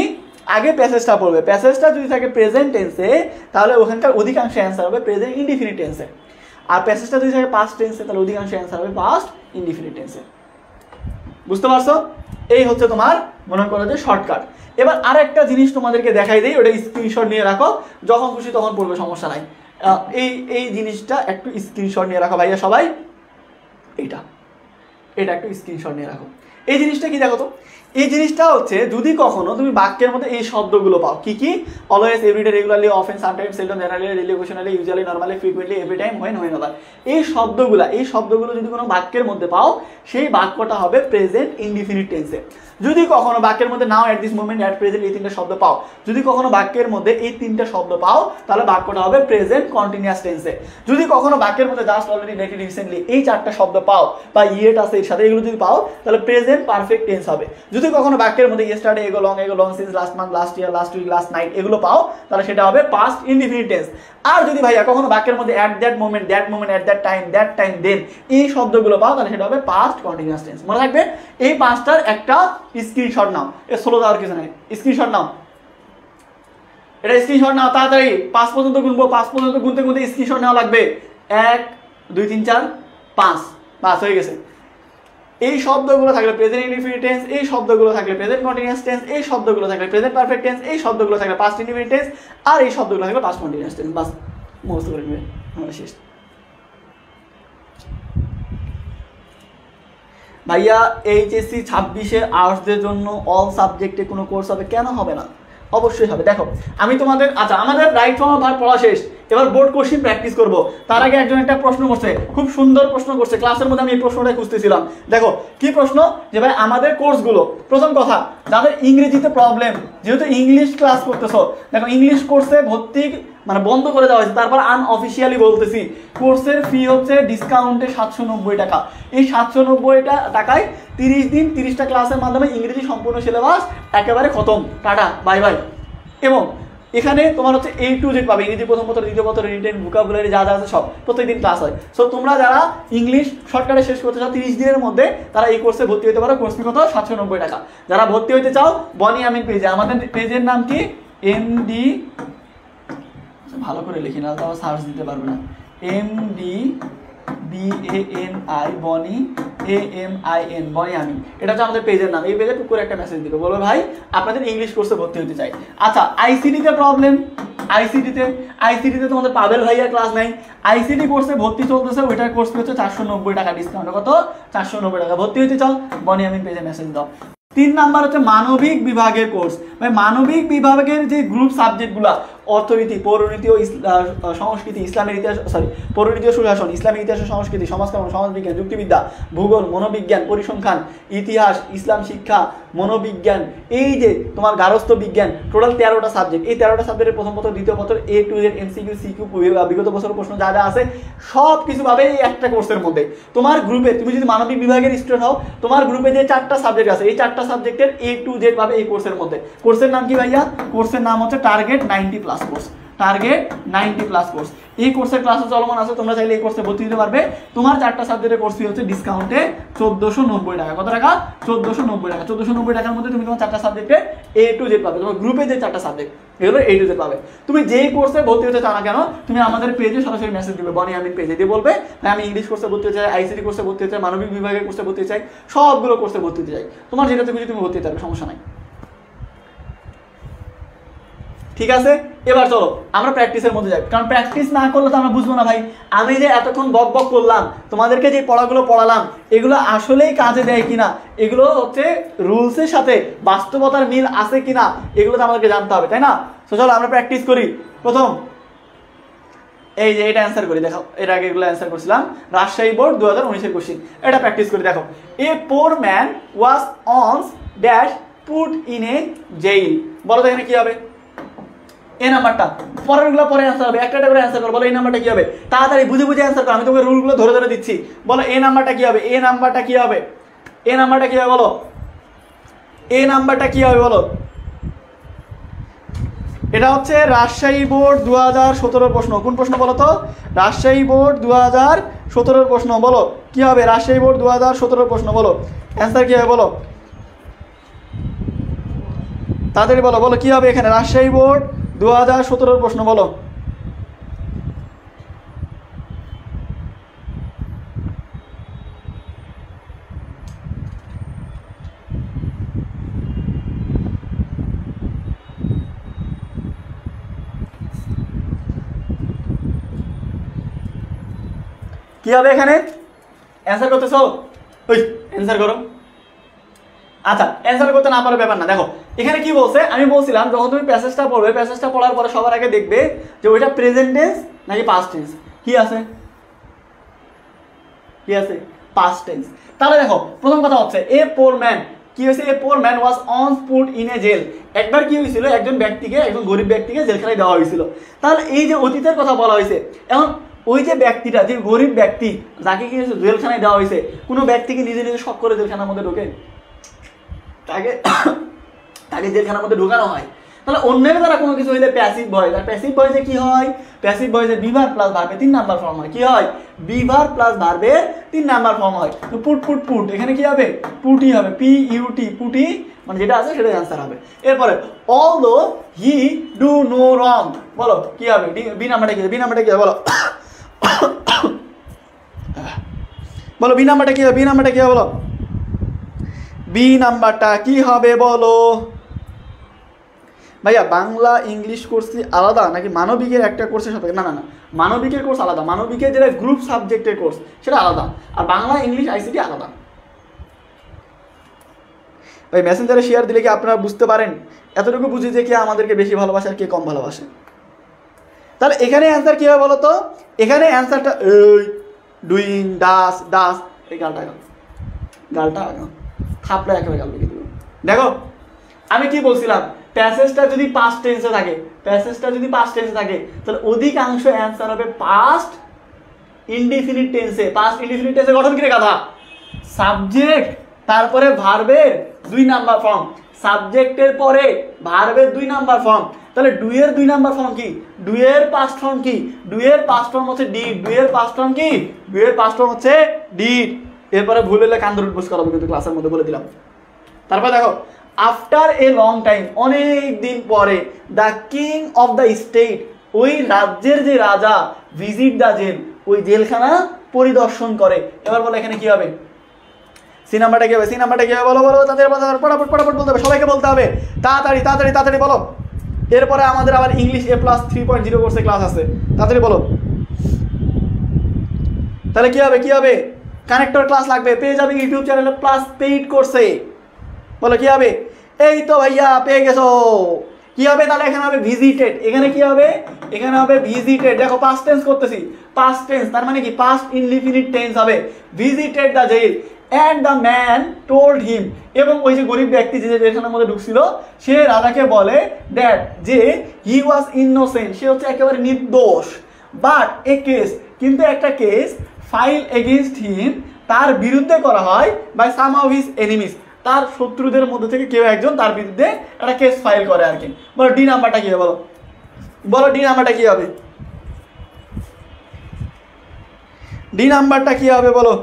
আগে প্যাসেজটা পড়বে, প্যাসেজটা যদি থাকে প্রেজেন্ট টেন্সে তাহলে ওখানকার অধিকাংশ অ্যান্সার হবে প্রেজেন্ট ইনডিফিনিট টেন্সে, আর প্যাসেজটা যদি থাকে পাস্ট টেন্সে তাহলে অধিকাংশ অ্যান্সার হবে পাস্ট ইনডিফিনিট টেন্সে। বুঝতে পারছো? এই হচ্ছে তোমার মনে করো যে শর্টকাট। এবার আর একটা জিনিস তোমাদেরকে দেখাই দেই, ওটা স্ক্রিনশট নিয়ে রাখো, যখন খুশি তখন পড়বে, সমস্যা নাই। এই জিনিসটা একটু স্ক্রিনশট নিয়ে রাখো ভাইয়া সবাই, এটা একটু স্ক্রিনশট নিয়ে রাখো। এই জিনিসটা কি দেখো তো, এই জিনিসটা হচ্ছে যদি কখনো তুমি বাক্যের মধ্যে এই শব্দগুলো পাও, কি কি, always, everyday, regularly, often, sometimes, seldom, generally, rarely, occasionally, usually, normally, frequently, every time, when, whenever, এই শব্দগুলো যদি কোনো বাক্যের মধ্যে পাও সেই বাক্যটা হবে প্রেজেন্ট ইনডিফিনিট টেন্সে। যদি কখনো বাক্যের মধ্যে now, at this moment, at present, এই তিনটা শব্দ পাও, যদি কখনো বাক্যের মধ্যে এই তিনটা শব্দ পাও তাহলে বাক্যটা হবে প্রেজেন্ট কন্টিনিউয়াস টেন্সে। যদি কখনো বাক্যের মধ্যে জাস্ট, অলরেডি, নেটেড, রিসেন্টলি এই চারটা শব্দ পাও বা ইয়েট আছে এর সাথে, এগুলো যদি পাও তাহলে প্রেজেন্ট পারফেক্ট টেন্স হবে। যদি কখনো বাক্যের মধ্যে yesterday, ago long, since, last month, last year, last week, last night এগুলো পাও তাহলে সেটা হবে পাস্ট ইনডিফিনিট টেন্স। আর যদি ভাইয়া কখনো বাক্যের মধ্যে at that moment, at that time, then এই শব্দগুলো পাও তাহলে সেটা হবে পাস্ট কন্টিনিউয়াস টেন্স। মনে রাখবে এই পাঁচটার একটা স্ক্রিনশট নাও, এ 16 দেওয়ার কিছু নাই, স্ক্রিনশট নাও, এটা স্ক্রিনশট নাও তাড়াতাড়ি। 5 পর্যন্ত গুনবো, 5 পর্যন্ত গুনতে গুনতে স্ক্রিনশট নেওয়া লাগবে। 1 2 3 4 5, বাস হয়ে গেছে। এই শব্দগুলো থাকলে প্রেজেন্ট ইনডিফিনিট টেন্স, এই শব্দগুলো থাকলে প্রেজেন্ট কন্টিনিউয়াস টেন্স, এই শব্দগুলো থাকলে প্রেজেন্ট পারফেক্ট টেন্স, এই শব্দগুলো থাকলে পাস্ট ইনডিফিনিট টেন্স, আর এই শব্দগুলো থাকলে পাস্ট কন্টিনিউয়াস টেন্স। বাস মুখস্থ করে নেবে, আমরা শেষ। ভাইয়া এইচএসসি 26-এর আর্টসদের জন্য অল সাবজেক্টে কোনো কোর্স হবে? কেন হবে না, অবশ্যই হবে। দেখো আমি তোমাদের, আচ্ছা আমাদের রাইট ফর্ম ভার পড়া শেষ, এবার বোর্ড কোশ্চেন প্র্যাকটিস করব। তার আগে একজন একটা প্রশ্ন করছে, খুব সুন্দর প্রশ্ন করছে, ক্লাসের মধ্যে আমি এই প্রশ্নটাই খুঁজতেছিলাম। দেখো কি প্রশ্ন, যে ভাই আমাদের কোর্সগুলো, প্রথম কথা যাদের ইংরেজিতে প্রবলেম, যেহেতু ইংলিশ ক্লাস করতেছো, দেখো ইংলিশ কোর্সে ভর্তি মানে বন্ধ করে দেওয়া হয়েছে, তারপর আনঅফিসিয়ালি বলতেছি কোর্সের ফি হচ্ছে ডিসকাউন্টে 790 টাকা। এই 790 টাকায় 30 দিন 30টা ক্লাসের মাধ্যমে ইংরেজি সম্পূর্ণ সিলেবাস একেবারে খতম, টাটা বাই বাই। এবং এখানে তোমার হচ্ছে A to Z পাবে, ইংরেজি প্রথম পত্র, দ্বিতীয় পত্র, রিটেন, ভোকাবুলারি যা যা আছে সব প্রত্যেকদিন ক্লাস হয়। সো তোমরা যারা ইংলিশ শর্টকাটে শেষ করতে চাও 30 দিনের মধ্যে, তারা এই কোর্সে ভর্তি হতে পারো। কোর্স ফি কত? 790 টাকা। যারা ভর্তি হতে চাও বনি আমিন পেজে, আমাদের পেজের নাম কি, MD, ভালো করে লিখি না তো সার্চ দিতে পারবে না, MDBANI, বনি AMIN, বনি আমিন, এটা হচ্ছে আমাদের পেজের নাম। এই পেজে টুক করে একটা মেসেজ দিবে, বলবে ভাই আপনাদের ইংলিশ কোর্সে ভর্তি হতে চাই। আচ্ছা আইসিডিতে প্রবলেম, আইসিডিতে তোমাদের পাবেল ভাইয়ার ক্লাস নাই, আইসিডি কোর্সে ভর্তি চলতেছে, ওইটার কোর্স হচ্ছে 490 টাকা, ডিসকাউন্ট কত, 490 টাকা। ভর্তি হতে চাও বনি আমিন পেজে মেসেজ দাও। 3 নাম্বার হচ্ছে মানবিক বিভাগের কোর্স। ভাই মানবিক বিভাগের যে গ্রুপ সাবজেক্টগুলো, অর্থনীতি, পৌরনীতি ও সংস্কৃতি, ইসলামের ইতিহাস, পৌরনীতি ও সুশাসন, ইসলামের ইতিহাস ও সংস্কৃতি, সমাজকর্ম, সমাজবিজ্ঞান, যুক্তিবিদ্যা, ভূগোল, মনোবিজ্ঞান, পরিসংখ্যান, ইতিহাস, ইসলাম শিক্ষা, মনোবিজ্ঞান, এই যে তোমার গার্হস্থ্য বিজ্ঞান, টোটাল 13টা সাবজেক্ট। এই 13টা সাবজেক্টের প্রথম পত্র, দ্বিতীয় পত্র, A to Z, MCQ, CQ, বিগত বছরের প্রশ্ন যা যা আছে সব কিছু পাবে এই একটা কোর্সের মধ্যে। তোমার গ্রুপে, তুমি যদি মানবিক বিভাগের স্টুডেন্ট হও, তোমার গ্রুপে যে 4টা সাবজেক্ট আছে, এই 4টা সাবজেক্টের A to Z পাবে এই কোর্সের মধ্যে। কোর্সের নাম কি ভাইয়া? কোর্সের নাম হচ্ছে টার্গেট 90+ কোর্স, টার্গেট 90+ কোর্স। এই কোর্সের ক্লাসে চলমান আছে, তোমরা চাইলে এই কোর্সে ভর্তি হতে পারবে। তোমার 4টা সাবজেক্টের কোর্স ফি হচ্ছে ডিসকাউন্টে 1490 টাকা। কত টাকা? 1490 টাকা। 1490 টাকার মধ্যে তুমি তোমার 4টা সাবজেক্টে A to Z পাবে। তোমার গ্রুপে যে 4টা সাবজেক্ট এগুলো A to Z পাবে। তুমি যেই কোর্সে ভর্তি হতে চাও না কেন, তুমি আমাদের পেজে সরাসরি মেসেজ দিবে, বনি আমিন পেজে দিয়ে বলবে আমি ইংলিশ কোর্সে ভর্তি হতে চাই, আইসিটি কোর্সে ভর্তি হতে চাই, মানবিক বিভাগের কোর্সে ভর্তি হতে চাই, সবগুলো কোর্সে ভর্তি হতে চাই। তোমার যেটাতে খুশি তুমি ভর্তি হতে পারবে, সমস্যা নাই। ঠিক আছে, এবার চলো আমরা প্র্যাকটিসের মধ্যে যাই, কারণ প্র্যাকটিস না করলে তো আমরা বুঝবো না ভাই। আমি যে এতক্ষণ বক বক করলাম, তোমাদেরকে যে পড়াগুলো পড়ালাম, এগুলো আসলেই কাজে দেয় কিনা, এগুলো হচ্ছে রুলসের সাথে বাস্তবতার মিল আছে কিনা, এগুলো তো আমাদেরকে জানতে হবে, তাই না? তো চলো আমরা প্র্যাকটিস করি। প্রথম এই যে এটা অ্যান্সার করি, দেখো এর আগে এগুলো অ্যান্সার করছিলাম, রাজশাহী বোর্ড 2019-এর কোশ্চেন। এটা প্র্যাকটিস করি, দেখো a poor man was once dash put in a jail. বলো তো এখানে কি হবে? এই নাম্বারটা, পরেরগুলো পরে অ্যান্সার হবে, একটা করে অ্যান্সার করো। বলো এই নাম্বারটা কি হবে? তাড়াতাড়ি বুঝে বুঝে অ্যান্সার করো, আমি তোমাকে রুলগুলো ধরে ধরে দিচ্ছি। বলো এই নাম্বারটা কি হবে? এই নাম্বারটা কি হবে? এই নাম্বারটা কি হবে বলো? এই নাম্বারটা কি হবে বলো? এটা হচ্ছে রাজশাহী বোর্ড 2017 প্রশ্ন। কোন প্রশ্ন বলো তো? রাজশাহী বোর্ড 2017 প্রশ্ন। বলো কি হবে? রাজশাহী বোর্ড 2017 প্রশ্ন। বলো অ্যান্সার কি হবে বলো, তাড়াতাড়ি বলো। বলো কি হবে এখানে? রাজশাহী বোর্ড 2017 প্রশ্ন। বলো কি হবে এখানে? অ্যান্সার করতেছো? ওই অ্যান্সার করো। আচ্ছা অ্যান্সার করতে না পারো ব্যাপার না। দেখো এখানে কি বলছে, আমি বলছিলাম যখন তুমি প্যাসেজটা পড়বে, প্যাসেজটা পড়ার পরে সবার আগে দেখবে যে ওইটা প্রেজেন্ট টেন্স নাকি পাস্ট টেন্স। কি আছে? কি আছে? Past tense. তাহলে দেখো প্রথম কথা হচ্ছে এ পোর ম্যান, কি হয়েছে? A poor man was once put in a jail. একবার কি হয়েছিল, একজন ব্যক্তিকে, একজন গরিব ব্যক্তিকে জেলখানায় দেওয়া হয়েছিল। তাহলে এই যে অতীতের কথা বলা হয়েছে, এখন ওই যে ব্যক্তিটা, যে গরিব ব্যক্তি যাকে কি হয়েছে জেলখানায় দেওয়া হয়েছে, কোনো ব্যক্তিকে নিজে নিজে শখ করে জেলখানার মধ্যে ঢোকে? তাকে তাকে জেলখানার মধ্যে ঢোকানো হয়। তাহলে অন্যের দ্বারা কোনো কিছু হইলে প্যাসিভ ভয়েস। আর প্যাসিভ ভয়েসে কি হয়? প্যাসিভ ভয়েসে বিভার প্লাস ভার্বের 3 নাম্বার ফর্ম হয়। কি হয়? বিভার প্লাস ভার্বের 3 নাম্বার ফর্ম হয়। তো পুট পুট পুট, এখানে কি হবে? পুটি হবে, PUT, পুটি, মানে যেটা আছে সেটাই অ্যান্সার হবে। এরপরে although he do no wrong. বলো কি হবে? বি নাম্বারটা কি? বি নাম্বারটা কি হবে বলো? বলো বি নাম্বারটা কি হবে? বি নাম্বারটা কি হবে বলো? বি নাম্বারটা কি হবে বলো? ভাইয়া বাংলা ইংলিশ কোর্স কি আলাদা নাকি মানবিকের একটা কোর্সের সাথে? না না না, মানবিকের কোর্স আলাদা। মানবিকের যেটা গ্রুপ সাবজেক্টের কোর্স সেটা আলাদা, আর বাংলা ইংলিশ ICT আলাদা। ভাই মেসেঞ্জারে শেয়ার দিলে কি আপনারা বুঝতে পারেন? এতটুকু বুঝি যে কে আমাদেরকে বেশি ভালোবাসে আর কে কম ভালোবাসে। তাহলে এখানে অ্যান্সার কী হবে বলো তো? এখানে অ্যান্সারটা ডুইং, ডাস, ডাস, এই গালটা থাপড়া একেবারে গাল লিখে দেবো। দেখো আমি কি বলছিলাম, প্যাসেজটা যদি পাস্ট টেন্সে থাকে, প্যাসেজটা যদি পাস্ট টেন্সে থাকে তাহলে অধিকাংশ অ্যান্সার হবে পাস্ট ইনডিফিনিট টেন্সে। পাস্ট ইনডিফিনিট টেন্সে গঠন কি রে গাধা? সাবজেক্ট, তারপরে ভার্বের 2 নাম্বার ফর্ম, সাবজেক্টের পরে ভার্বের 2 নাম্বার ফর্ম। তাহলে ডুয়ের 2 নাম্বার ফর্ম কি? ডুয়ের পাস্ট ফর্ম কি? ডুয়ের পাস্ট ফর্ম হচ্ছে ডিড। ডুয়ের পাস্ট ফর্ম কি? ডুয়ের পাস্ট ফর্ম হচ্ছে ডিড। এরপরে ভুল হলে কান্দর উদ্বোস করাবো কিন্তু ক্লাসের মধ্যে বলে দিলাম। তারপর দেখো আফটার এ লং টাইম, অনেক দিন পরে, the king of the state, ওই রাজ্যের যে রাজা, ভিজিট দ্য জেল, ওই জেলখানা পরিদর্শন করে। এবার বলো এখানে কি হবে? সি নাম্বারটা কি হবে? সি নাম্বারটা কি হবে বলো? বলো তাদের ফটাফট ফটাফট বলতে হবে, সবাইকে বলতে হবে, তাড়াতাড়ি তাড়াতাড়ি তাড়াতাড়ি বলো। এরপরে আমাদের আবার ইংলিশ A+ 3.0 কোর্সে ক্লাস আছে, তাড়াতাড়ি বলো। তাহলে কি হবে? কি হবে? কানেক্টর ক্লাস লাগবে, পেয়ে যাবে ইউটিউব চ্যানেলে প্লাস পেইড কোর্সে। বলো কি হবে? এই তো ভাইয়া পেয়ে গেছো। কি হবে তাহলে? এখানে হবে ভিজিটেড। এখানে কি হবে? এখানে হবে ভিজিটেড। দেখো পাস্ট টেন্স করতেছি, পাস্ট টেন্স তার মানে কি? পাস্ট ইনডিফিনিট টেন্স হবে। Visited the jail and the man told him, এবং ওই যে গরিব ব্যক্তি যে জেলখানার মধ্যে ঢুকছিল সে রাজাকে বলে দ্যাট, যে হি ওয়াজ ইনোসেন্ট, সে হচ্ছে একেবারে নির্দোষ, বাট এ কেস, কিন্তু একটা কেস, ফাইল এগেইনস্ট হিম, তার বিরুদ্ধে করা হয়, by some of his enemies, তার শত্রুদের মধ্যে থেকে কেউ একজন তার বিরুদ্ধে একটা কেস ফাইল করে আর কি। বলো ডি নাম্বারটা কি হবে বলো? বলো ডি নাম্বারটা কি হবে? ডি নাম্বারটা কি হবে বলো?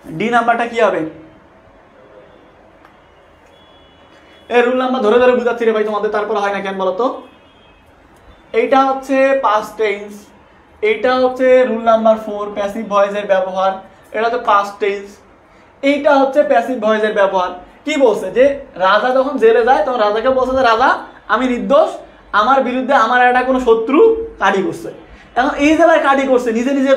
ডি নাম্বারটা কি হবে? এই রুল নাম্বার ধরে ধরে বুঝাচ্ছি রে ভাই তোমাদের, তারপর হয় না কেন বলো তো? এইটা হচ্ছে পাস্ট টেন্স, এইটা হচ্ছে রুল নাম্বার 4 প্যাসিভ ভয়েসের ব্যবহার, এটা হচ্ছে পাস্ট টেন্স, এইটা হচ্ছে প্যাসিভ ভয়েসের ব্যবহার। কি বলছে? যে রাজা যখন জেলে যায় তখন রাজাকে বলছে যে রাজা আমি নির্দোষ, আমার বিরুদ্ধে আমার একটা কোনো শত্রু কাটি করছে। এখন এই জেলায় কাটি করছে, নিজে নিজে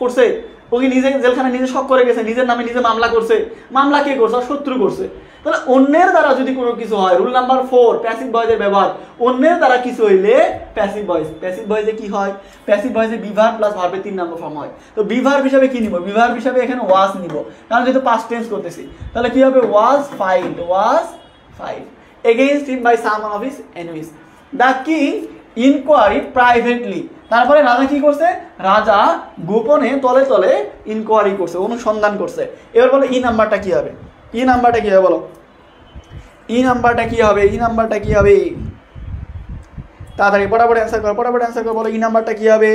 করছে, ও কি নিজে জেলখানে নিজে শক করে গেছে, নিজের নামে নিজে মামলা করছে। মামলা কে করছে? শত্রু করছে। তাহলে অন্যের দ্বারা যদি কোনো কিছু হয়, রুল নাম্বার 4 প্যাসিভ ভয়েসের ব্যবহার, অন্যের দ্বারা কিছু হইলে প্যাসিভ ভয়েস। প্যাসিভ ভয়েসে কি হয়? প্যাসিভ ভয়েসে বিভার প্লাস ভার্বের 3 নাম্বার ফর্ম হয়। তো বিভার হিসাবে কি নিব? বিভার হিসাবে এখানে ওয়াজ নিব, কারণ যেহেতু পাস্ট টেন্স করতেছি। তাহলে কি হবে? Was fight, was fight against him by some of his enemies. The king inquiry privately. তারপরে রাজা কি করছে, রাজা গোপনে তলে তলে ইনকোয়ারি করছে, অনুসন্ধান করছে। এবার বলো ই নাম্বারটা কি হবে, ই নাম্বারটা কি হবে বলো, ই নাম্বারটা কি হবে, ই নাম্বারটা কি হবে, তাড়াতাড়ি ফটাফট অ্যান্সার করো, ফটাফট অ্যান্সার করো, বলো ই নাম্বারটা কি হবে।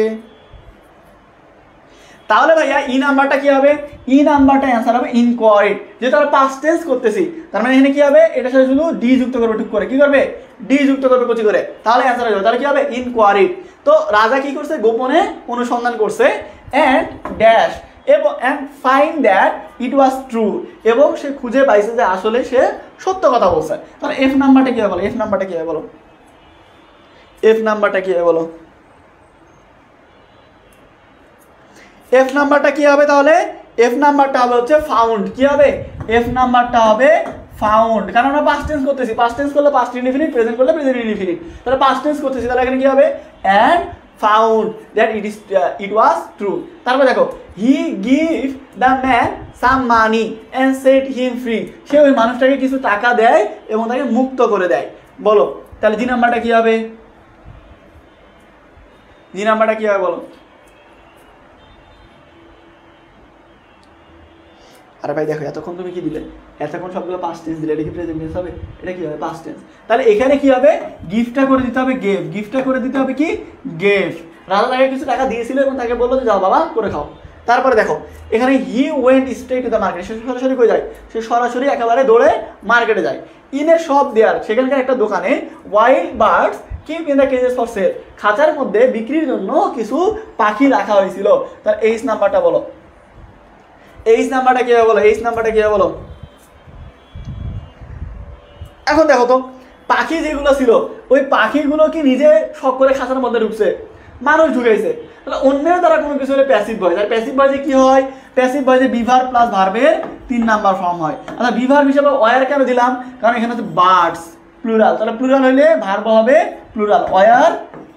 তাহলে ভাইয়া ই নাম্বারটা কি হবে, ই নাম্বারটা অ্যান্সার হবে ইনকোয়ারিড। যেহেতু আমরা পাস্ট টেন্স করতেছি তার মানে এখানে কি হবে, এটার সাথে শুধু ডি যুক্ত করবে, টুক করে কি করবে, ডি যুক্ত করবে কচি করে, তাহলে অ্যান্সার হয়ে যাবে। তাহলে কি হবে, ইনকোয়ারিড। তো রাজা কি করছে, গোপনে অনুসন্ধান করছে অ্যান্ড ড্যাশ এবং and find that it was true, এবং সে খুঁজে পাইছে যে আসলে সে সত্য কথা বলছে। তাহলে এফ নাম্বারটা কি হবে বলো, এফ নাম্বারটা কি হবে বলো, এফ নাম্বারটা কি হবে বলো, এফ নাম্বারটা কি হবে, তাহলে এফ নাম্বারটা হবে হচ্ছে ফাউন্ড। কি হবে, এফ নাম্বারটা হবে ফাউন্ড, কারণ আমরা পাস্ট টেন্স করতেছি, পাস্ট টেন্স করলে পাস্ট ইনডিফিনিট, প্রেজেন্ট করলে প্রেজেন্ট ইনডিফিনিট, তাহলে পাস্ট টেন্স করতেছি, তাহলে এখানে কি হবে, and found that it was true. তারপর দেখো he give the man some money and set him free, সে ওই মানুষটাকে কিছু টাকা দেয় এবং তাকে মুক্ত করে দেয়। বলো তাহলে জি নাম্বারটা কি হবে, জি নাম্বারটা কি হবে বলো। আরে ভাই দেখো এতক্ষণ তুমি কি দিলে, এতক্ষণ সবগুলো পাস্ট টেন্স দিলে, এটা কি প্রেজেন্ট টেন্স হবে, এটা কি হবে পাস্ট টেন্স। তাহলে এখানে কি হবে, গিফটটা করে দিতে হবে গেভ, গিফটটা করে দিতে হবে কি গেভ। রাজা তাকে কিছু টাকা দিয়েছিল এবং তাকে বললো যে যাও বাবা করে খাও। তারপরে দেখো এখানে he went straight to the market, সে সরাসরি কই যায়, সে সরাসরি একেবারে দৌড়ে মার্কেটে যায়। ইনের শপ দেয়ার, সেখানকার একটা দোকানে wild birds keep in the কেজেস for sale, খাঁচার মধ্যে বিক্রির জন্য কিছু পাখি রাখা হয়েছিল। তার এইচ নাম্বারটা বলো, এইচ নাম্বারটা কি হবে বলো, এইচ নাম্বারটা কি হবে বলো। এখন দেখো তো পাখি যেগুলো ছিল ওই পাখিগুলো কি নিজে শখ করে খাঁচার মধ্যে ঢুকছে, মানুষ ঢুকাইছে। তাহলে অন্যের দ্বারা কোনো কিছু হলে প্যাসিভ ভয়েস, আর প্যাসিভ ভয়েসে কি হয়, প্যাসিভ ভয়েসে বিভার প্লাস ভার্বের 3 নাম্বার ফর্ম হয়। আচ্ছা বিভার হিসাবে ওয়ার কেন দিলাম, কারণ এখানে হচ্ছে বার্ডস প্লুরাল, তাহলে প্লুরাল হইলে ভার্ব হবে plural, were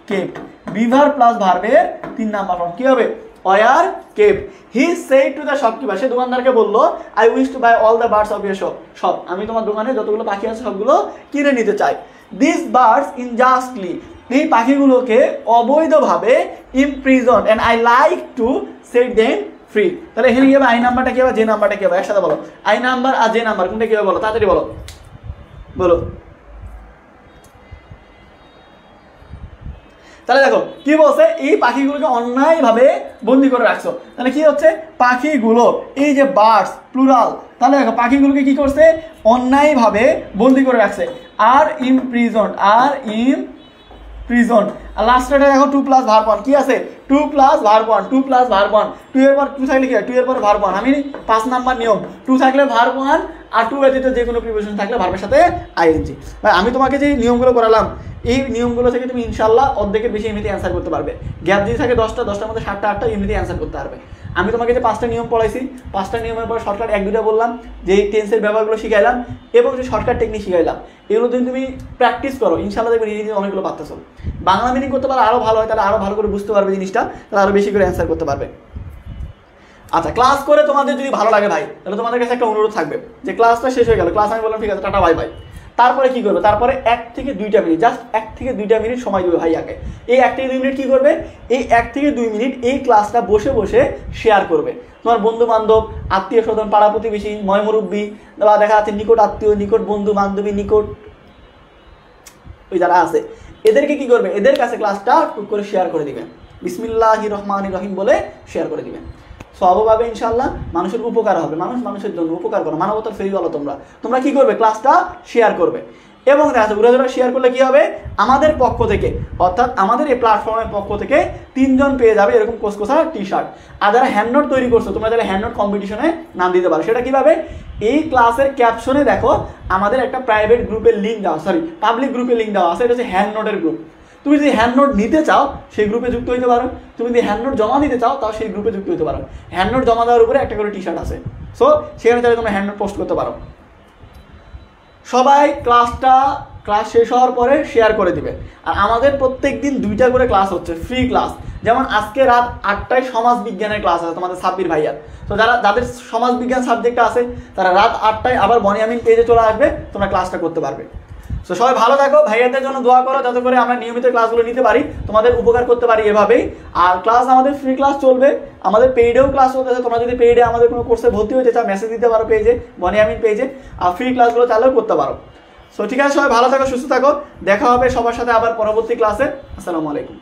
kept, be verb plus ভার্বের 3 নাম্বার ফর্ম কি হবে, were kept. He said to the shopkeeper, সে দোকানদারকে বললো I wish to buy all the birds of your shop, আমি তোমার দোকানে যতগুলো পাখি আছে সবগুলো কিনে নিতে চাই। দিস বার্ডস ইনজাস্টলি, এই পাখিগুলোকে অবৈধভাবে imprisoned and I like to set them free. তাহলে এখানে কি হবে, আই নাম্বারটা কি হবে, যে নাম্বারটা কি হবে, একসাথে বলো, আই নাম্বার আর যে নাম্বার কোনটা কি হবে বলো, তাড়াতাড়ি বলো, বলো। তাহলে দেখো কি বলছে, এই পাখিগুলোকে অন্যায়ভাবে বন্দি করে রাখছো। তাহলে কি হচ্ছে, পাখিগুলো এই যে বার্ডস প্লুরাল, তাহলে দেখো পাখিগুলোকে কি করছে, অন্যায়ভাবে বন্দি করে রাখছে। আর ইমপ্রিজন্ড, আর ইমপ্রিজন্ড, আর লাস্টটা দেখো 2 প্লাস ভার্ব 1 কি আছে, 2 প্লাস ভার্ব 1, 2 প্লাস ভার্ব 1, 2 এর পর 2 থাকলে কি হয়, 2 এর পর ভার্ব 1। আমি 5 নাম্বার নিয়ম, 2 থাকলে ভার্ব 1 আর 2 ব্যতীত যে কোনো প্রিপোজিশন থাকলে ভার্বের সাথে আইএনজি। ভাই আমি তোমাকে যে নিয়মগুলো করালাম এই নিয়মগুলো থেকে তুমি ইনশাল্লাহ অর্ধেকের বেশি এমনিতে অ্যান্সার করতে পারবে। গ্যাপ যদি থাকে 10টার মধ্যে 7টা 8টা এমনিতে অ্যান্সার করতে পারবে। আমি তোমাকে যে 5টা নিয়ম পড়াইছি, 5টা নিয়মের পর শর্টকাট 1-2টা বললাম, যে টেন্সের ব্যবহারগুলো শিখাইলাম এবং যে শর্টকাট টেকনিক শিখাইলাম, এগুলো যদি তুমি প্র্যাকটিস করো ইনশাল্লাহ দেখবে নিজে নিজে অনেকগুলো পারতেছো। বাংলা মিনিং করতে পারলে আরও ভালো হয়, তাহলে আরও ভালো করে বুঝতে পারবে জিনিসটা, তাহলে আরও বেশি করে অ্যান্সার করতে পারবে। আচ্ছা ক্লাস করে তোমাদের যদি ভালো লাগে ভাই, তাহলে তোমাদের কাছে একটা অনুরোধ থাকবে যে ক্লাসটা শেষ হয়ে গেল, ক্লাস আমি বললাম ঠিক আছে টাটা বাই বাই, তারপরে কি করবে, তারপরে 1 থেকে 2টা মিনিট, জাস্ট 1 থেকে 2টা মিনিট সময় দেবে ভাইয়াকে। এই 1 থেকে 2 মিনিট কি করবে, এই 1 থেকে 2 মিনিট এই ক্লাসটা বসে বসে শেয়ার করবে। তোমার বন্ধু বান্ধব, আত্মীয় স্বজন, পাড়া প্রতিবেশী, ময়মুরব্বী বা দেখা যাচ্ছে নিকট আত্মীয়, নিকট বন্ধু বান্ধবী, নিকট ওই যারা আছে এদেরকে কি করবে, এদের কাছে ক্লাসটা টুক করে শেয়ার করে দিবেন, বিসমিল্লাহির রহমানির রহিম বলে শেয়ার করে দিবেন। সবভাবে ইনশাল্লাহ মানুষের উপকার হবে, মানুষ মানুষের জন্য উপকার করো, মানবতার ফেরি বলো। তোমরা কি করবে, ক্লাসটা শেয়ার করবে এবং দেখা যাচ্ছে ঘুরে ঘুরে শেয়ার করলে কি হবে, আমাদের পক্ষ থেকে অর্থাৎ আমাদের এই প্ল্যাটফর্মের পক্ষ থেকে 3 জন পেয়ে যাবে এরকম কোসকোসা টি-শার্ট। আর যারা হ্যান্ড নোট তৈরি করছো তোমরা যারা হ্যান্ড নোট কম্পিটিশনে নাম দিতে পারো, সেটা কিভাবে, এই ক্লাসের ক্যাপশনে দেখো আমাদের একটা প্রাইভেট গ্রুপের লিঙ্ক দেওয়া, পাবলিক গ্রুপের লিঙ্ক দেওয়া আছে, এটা হচ্ছে হ্যান্ড নোটের গ্রুপ। তুমি যদি হ্যান্ড নোট নিতে চাও সেই গ্রুপে যুক্ত হতে পারো, তুমি যদি হ্যান্ড নোট জমা দিতে চাও তাও সেই গ্রুপে যুক্ত হতে পারো। হ্যান্ড নোট জমা দেওয়ার উপরে একটা করে টি-শার্ট আছে, সো সেখানে চাইলে তোমরা হ্যান্ড নোট পোস্ট করতে পারো। সবাই ক্লাস শেষ হওয়ার পরে শেয়ার করে দিবে। আর আমাদের প্রত্যেক দিন 2টা করে ক্লাস হচ্ছে, ফ্রি ক্লাস। যেমন আজকে রাত 8টায় সমাজ বিজ্ঞানের ক্লাস আছে তোমাদের সাব্বির ভাইয়ার, তো যাদের সমাজ বিজ্ঞান সাবজেক্টটা আছে তারা রাত 8টায় আবার বনিয়ামিন পেজে চলে আসবে, তোমরা ক্লাসটা করতে পারবে। তো সবাই ভালো থাকো, ভাইয়াদের জন্য দোয়া করো যাতে করে আমরা নিয়মিত ক্লাসগুলো নিতে পারি, তোমাদের উপকার করতে পারি এভাবেই। আর ক্লাস আমাদের ফ্রি ক্লাস চলবে, আমাদের পেইডেও ক্লাস চলতেছে। তোমরা যদি পেইডে আমাদের কোনো কোর্সে ভর্তি হতে চাও মেসেজ দিতে পারো পেজে, বনিয়ামিন পেজে, আর ফ্রি ক্লাসগুলো চালু করতে পারো। সো ঠিক আছে, সবাই ভালো থাকো, সুস্থ থাকো, দেখা হবে সবার সাথে আবার পরবর্তী ক্লাসে। আসসালামু আলাইকুম।